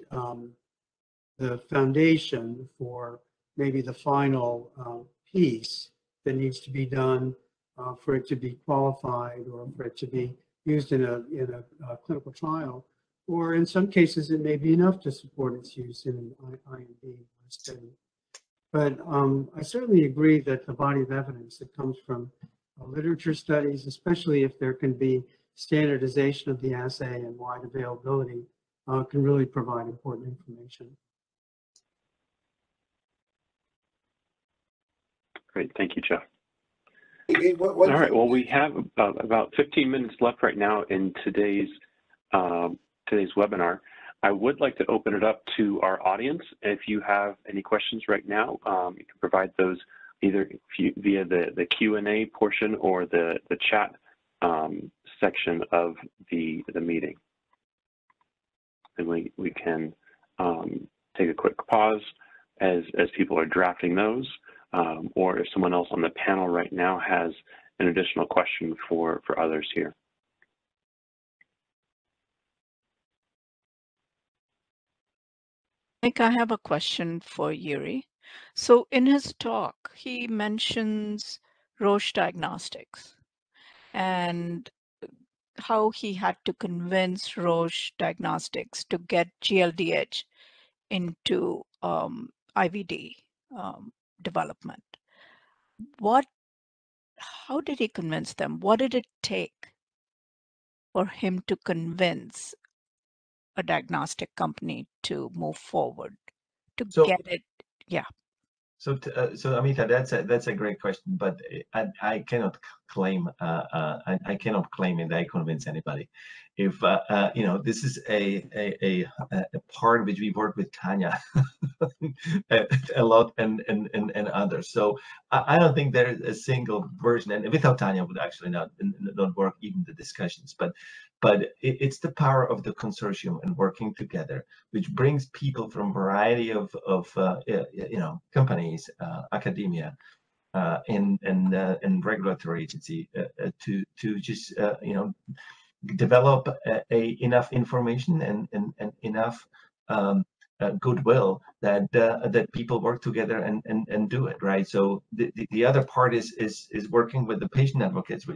the foundation for maybe the final piece that needs to be done for it to be qualified, or for it to be used in a clinical trial, or in some cases it may be enough to support its use in an IND study. But I certainly agree that the body of evidence that comes from literature studies, especially if there can be standardization of the assay and wide availability, can really provide important information. Great, thank you, Jeff. All right, well, we have about 15 minutes left right now in today's webinar. I would like to open it up to our audience. If you have any questions right now, you can provide those either via the Q&A portion or the chat section of the meeting. And we can take a quick pause as people are drafting those, or if someone else on the panel right now has an additional question for others here. I have a question for Jiri. So in his talk, he mentions Roche Diagnostics and how he had to convince Roche Diagnostics to get GLDH into IVD development. How did he convince them? What did it take for him to convince a diagnostic company to move forward, to get it? Yeah. So Ameeta, that's a great question, but I cannot claim, I cannot claim it. I convince anybody. If this is a part which we work with Tanya a lot and others. So I don't think there is a single version, and without Tanya would actually not work even the discussions. But it's the power of the consortium and working together, which brings people from a variety of companies, academia, and regulatory agency to just develop enough information and enough goodwill that people work together and do it right. So the other part is working with the patient advocates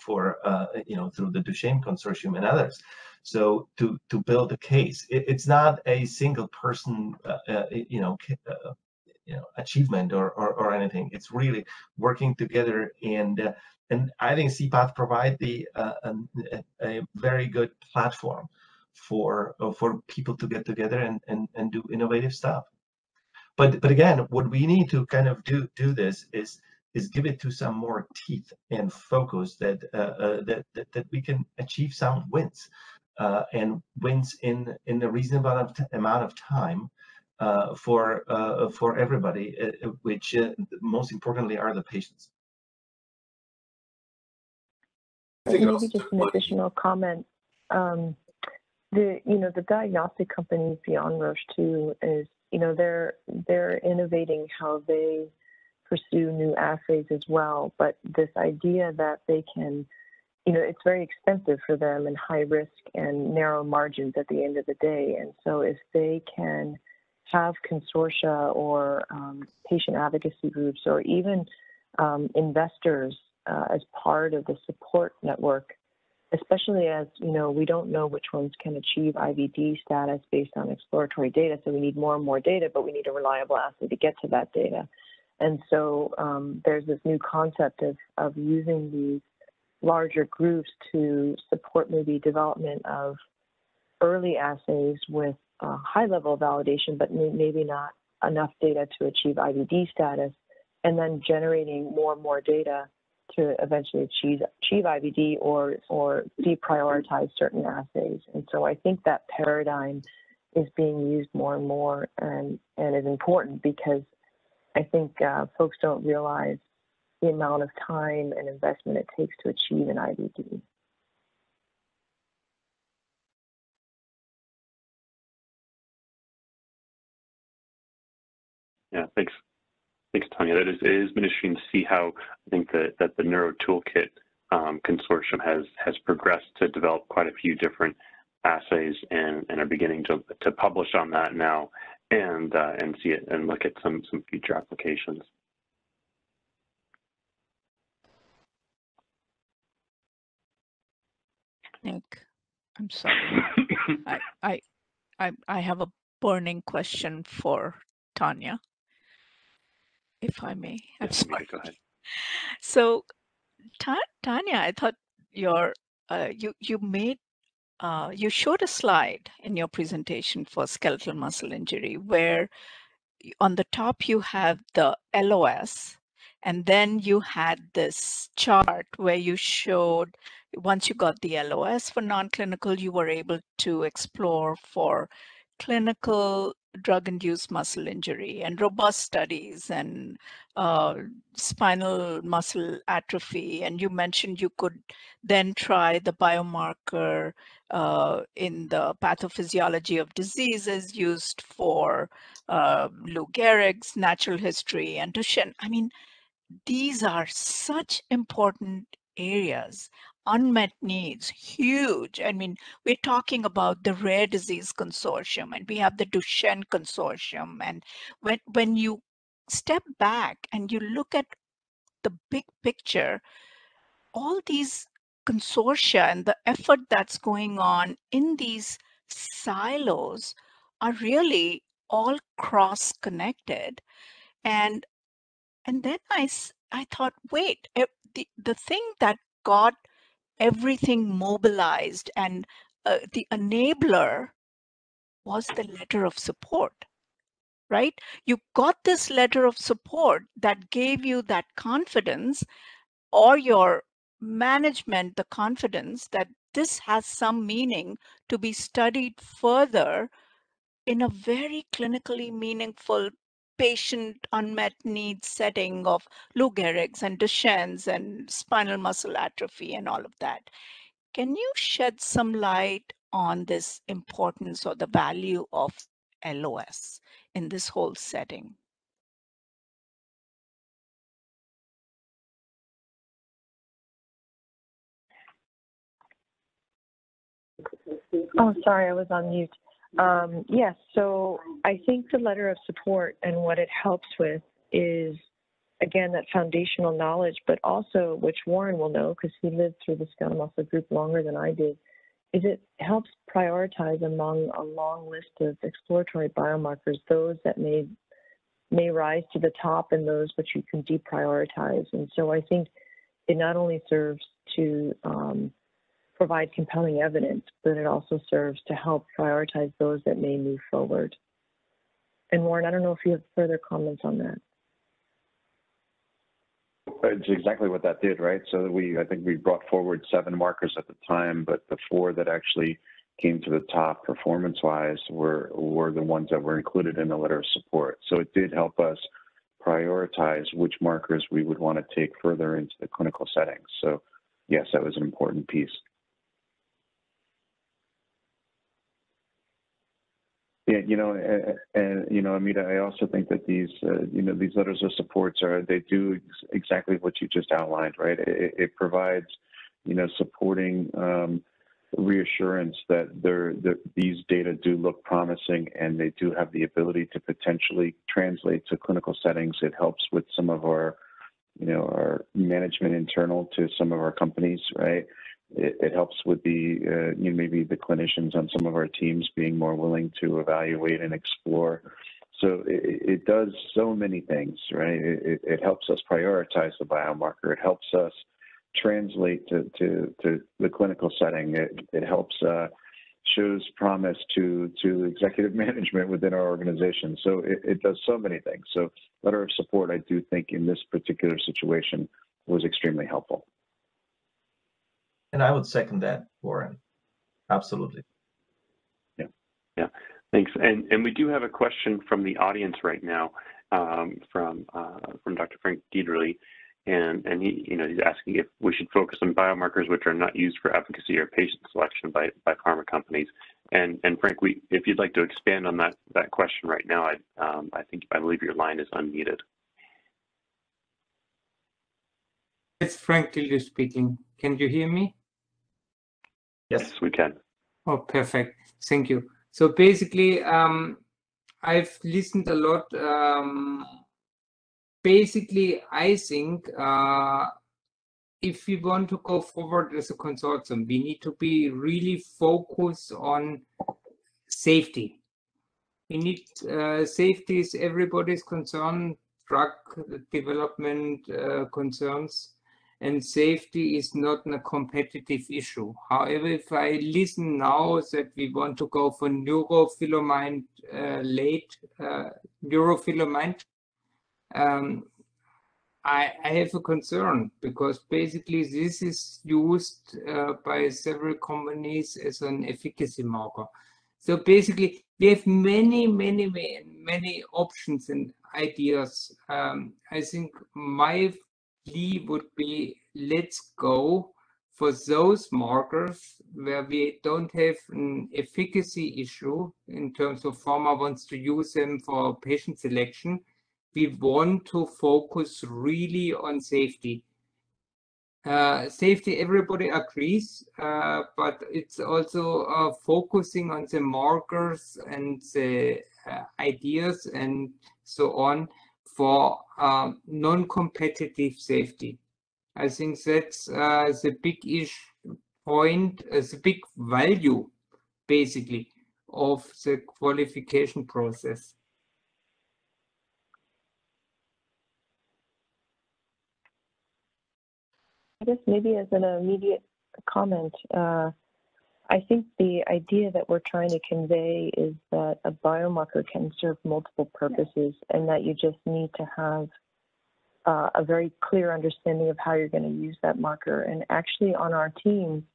for through the Duchenne Consortium and others. So to build a case, it's not a single person achievement or anything. It's really working together, and I think CPATH provide a very good platform for people to get together and do innovative stuff. But again, what we need to kind of do this is give it to some more teeth and focus that we can achieve some wins and wins in a reasonable amount of time for everybody, which most importantly are the patients. Maybe just an additional comment. The diagnostic companies beyond Roche too is they're innovating how they pursue new assays as well. But this idea that they can, it's very expensive for them and high risk and narrow margins at the end of the day. And so if they can have consortia or patient advocacy groups or even investors as part of the support network, especially as we don't know which ones can achieve IVD status based on exploratory data. So we need more and more data, but we need a reliable assay to get to that data. And so there's this new concept of using these larger groups to support maybe development of early assays with high level validation, but maybe not enough data to achieve IVD status, and then generating more and more data to eventually achieve IVD or deprioritize certain assays. And so I think that paradigm is being used more and more and is important because I think folks don't realize the amount of time and investment it takes to achieve an IVD. Yeah, thanks, Tanya. It has been interesting to see how I think that the Neuro Toolkit Consortium has progressed to develop quite a few different assays and are beginning to publish on that now and see it and look at some future applications. Nick, I'm sorry. I have a burning question for Tanya, if I may. I'm sorry. Go ahead. So, Tanya, I thought you showed a slide in your presentation for skeletal muscle injury where on the top you have the LOS, and then you had this chart where you showed once you got the LOS for non-clinical, you were able to explore for clinical drug-induced muscle injury and robust studies and spinal muscle atrophy. And you mentioned you could then try the biomarker in the pathophysiology of diseases used for Lou Gehrig's natural history and Duchenne. I mean, these are such important areas, unmet needs, huge. I mean, we're talking about the Rare Disease Consortium and we have the Duchenne Consortium. And when you step back and you look at the big picture, all these consortia and the effort that's going on in these silos are really all cross-connected. And then I thought, wait, the thing that got everything mobilized and the enabler was the letter of support, right? You got this letter of support that gave you that confidence. or your management the confidence that this has some meaning to be studied further in a very clinically meaningful patient unmet needs setting of Lou Gehrig's and Duchenne's and spinal muscle atrophy and all of that. Can you shed some light on this importance or the value of LOS in this whole setting? Oh, sorry, I was on mute. Yes, so I think the letter of support and what it helps with is, again, that foundational knowledge, but also, which Warren will know because he lived through the skeletal muscle group longer than I did, is it helps prioritize among a long list of exploratory biomarkers, those that may rise to the top and those which you can deprioritize. And so I think it not only serves to provide compelling evidence, but it also serves to help prioritize those that may move forward. And Warren, I don't know if you have further comments on that. It's exactly what that did, right? So I think we brought forward 7 markers at the time, but the 4 that actually came to the top performance-wise were the ones that were included in the letter of support. So it did help us prioritize which markers we would want to take further into the clinical settings. So yes, that was an important piece. Yeah, Ameeta, I also think that these letters of support they do exactly what you just outlined, right? It provides, supporting reassurance that these data do look promising and they do have the ability to potentially translate to clinical settings. It helps with some of our, our management internal to some of our companies, right? It helps with the, maybe the clinicians on some of our teams being more willing to evaluate and explore. So it does so many things, right? It helps us prioritize the biomarker. It helps us translate to the clinical setting. It helps, shows promise to executive management within our organization. So it does so many things. So letter of support, I do think in this particular situation was extremely helpful. And I would second that, Warren. Absolutely. Yeah. Thanks. And we do have a question from the audience right now, from Dr. Frank Deidre, and he, he's asking if we should focus on biomarkers which are not used for efficacy or patient selection by pharma companies. And Frank, if you'd like to expand on that question right now, I believe your line is unmuted. It's Frank Deidre speaking. Can you hear me? Yes, we can. Oh, perfect. Thank you. So basically, I've listened a lot. Basically, I think if we want to go forward as a consortium, we need to be really focused on safety. We need safety is everybody's concern, drug development concerns. And safety is not a competitive issue. However, if I listen now that we want to go for neurofilament, neurofilament, I have a concern because basically this is used by several companies as an efficacy marker. So basically, we have many options and ideas. I think my plea would be, let's go for those markers where we don't have an efficacy issue in terms of pharma wants to use them for patient selection. We want to focus really on safety. Safety, everybody agrees, but it's also focusing on the markers and the ideas and so on for non-competitive safety. I think that's the big point, the big value, basically, of the qualification process. I guess maybe as an immediate comment, I think the idea that we're trying to convey is that a biomarker can serve multiple purposes and that you just need to have a very clear understanding of how you're going to use that marker. And actually on our team,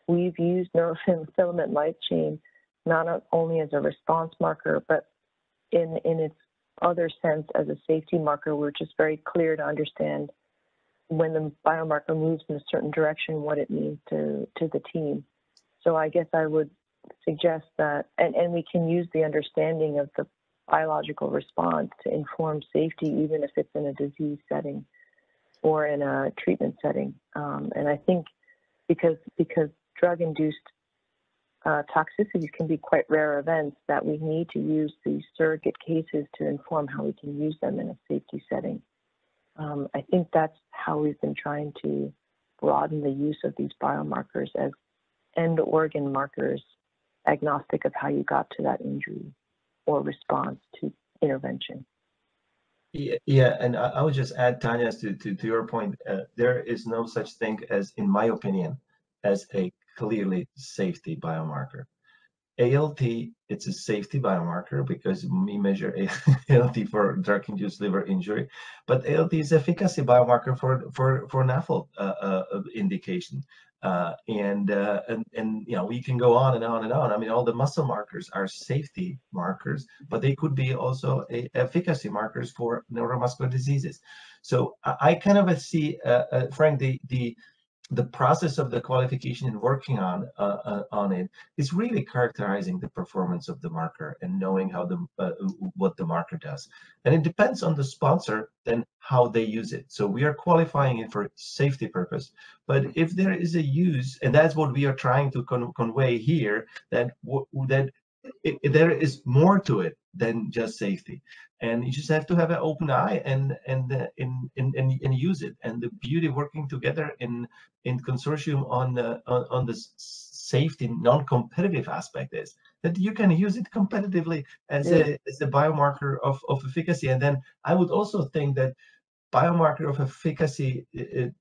we've used neurofilament light chain not only as a response marker, but in its other sense as a safety marker. We're just very clear to understand when the biomarker moves in a certain direction, what it means to the team. So I guess I would suggest that, and we can use the understanding of the biological response to inform safety, even if it's in a disease setting or in a treatment setting. And I think because drug-induced toxicities can be quite rare events, that we need to use these surrogate cases to inform how we can use them in a safety setting. I think that's how we've been trying to broaden the use of these biomarkers as end organ markers, agnostic of how you got to that injury or response to intervention. Yeah, and I would just add, Tanya, to your point, there is no such thing as, in my opinion, as a clearly safety biomarker. ALT, it's a safety biomarker because we measure ALT for drug-induced liver injury, but ALT is efficacy biomarker for NAFLD indication. And you know, we can go on and on and on. I mean, all the muscle markers are safety markers, but they could be also efficacy markers for neuromuscular diseases. So I kind of see, Frank, the process of the qualification and working on it is really characterizing the performance of the marker and knowing how what the marker does. And it depends on the sponsor then how they use it. So we are qualifying it for safety purpose, but if there is a use, and that's what we are trying to convey here, that there is more to it than just safety. And you just have to have an open eye and use it. And the beauty of working together in consortium on the safety non-competitive aspect is that you can use it competitively as a biomarker of efficacy. And then I would also think that biomarker of efficacy, you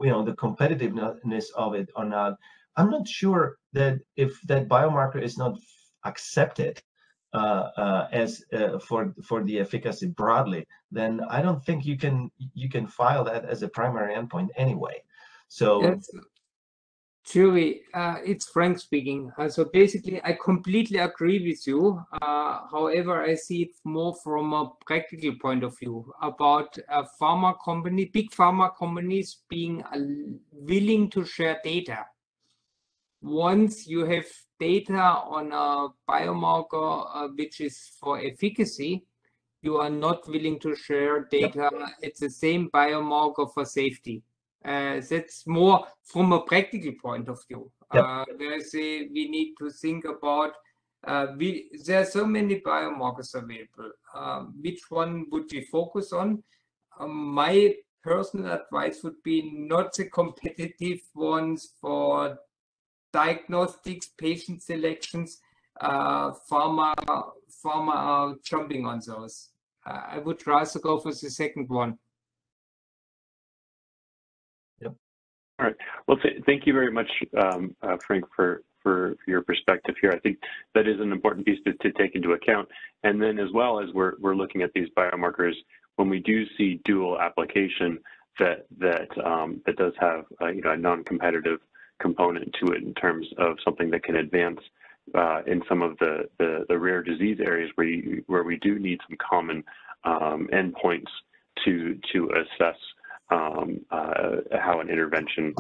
know, the competitiveness of it or not, I'm not sure that if that biomarker is not accepted as for the efficacy broadly, then I don't think you can file that as a primary endpoint anyway. So, yes. Jiri, it's Frank speaking. So basically, I completely agree with you. However, I see it more from a practical point of view about a pharma company, big pharma companies being willing to share data. Once you have data on a biomarker which is for efficacy, you are not willing to share data. It's the same biomarker for safety. That's more from a practical point of view. We need to think about, there are so many biomarkers available. Which one would we focus on? My personal advice would be not the competitive ones for diagnostics, patient selections. Pharma are jumping on those. I would rather go for the second one. Yep. All right. Well, thank you very much, Frank, for your perspective here. I think that is an important piece to take into account. And then, as well as we're looking at these biomarkers, when we do see dual application that does have a non-competitive component to it in terms of something that can advance in some of the rare disease areas where we do need some common endpoints to assess how an intervention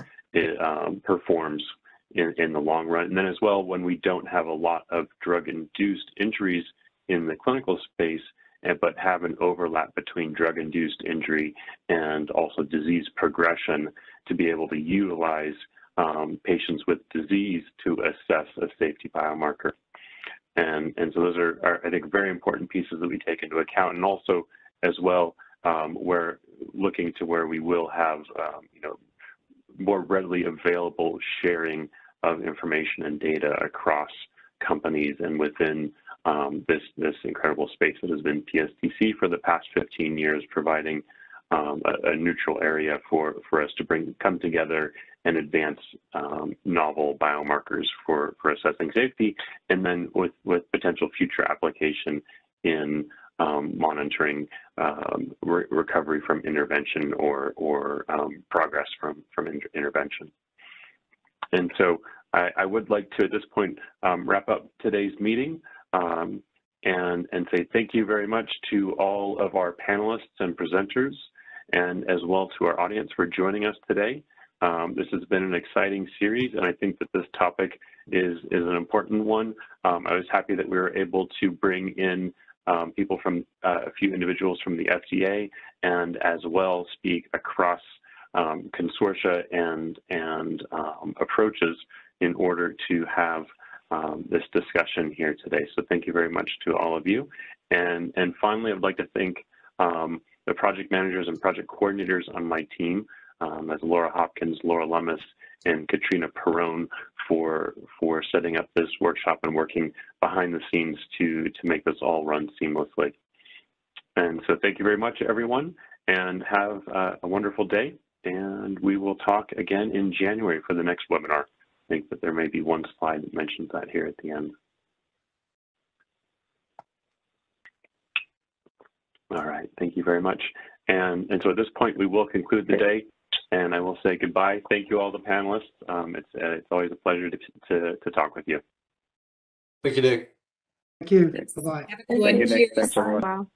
performs in the long run. And then as well, when we don't have a lot of drug-induced injuries in the clinical space, but have an overlap between drug-induced injury and also disease progression, to be able to utilize patients with disease to assess a safety biomarker. And so those are, I think, very important pieces that we take into account. And also, as well, we're looking to where we will have, more readily available sharing of information and data across companies and within this incredible space that has been PSTC for the past 15 years, providing a neutral area for us to come together and advance novel biomarkers for assessing safety, and then with potential future application in monitoring recovery from intervention or progress from intervention. And so I would like to, at this point, wrap up today's meeting and say thank you very much to all of our panelists and presenters, and as well to our audience for joining us today. This has been an exciting series, and I think that this topic is an important one. I was happy that we were able to bring in people from a few individuals from the FDA, and as well speak across consortia and approaches in order to have this discussion here today. So thank you very much to all of you. And finally, I'd like to thank the project managers and project coordinators on my team, as Laura Hopkins, Laura Lummis, and Katrina Perrone for setting up this workshop and working behind the scenes to make this all run seamlessly. And so thank you very much, everyone, and have a wonderful day. And we will talk again in January for the next webinar. I think that there may be one slide that mentions that here at the end. All right, thank you very much. And so at this point, we will conclude the day, and I will say goodbye. Thank you all the panelists. It's always a pleasure to talk with you. Thank you, Nick. Thank you. Bye-bye. Have a good one. Thank you, Nick. Cheers. Thanks, everyone. Wow.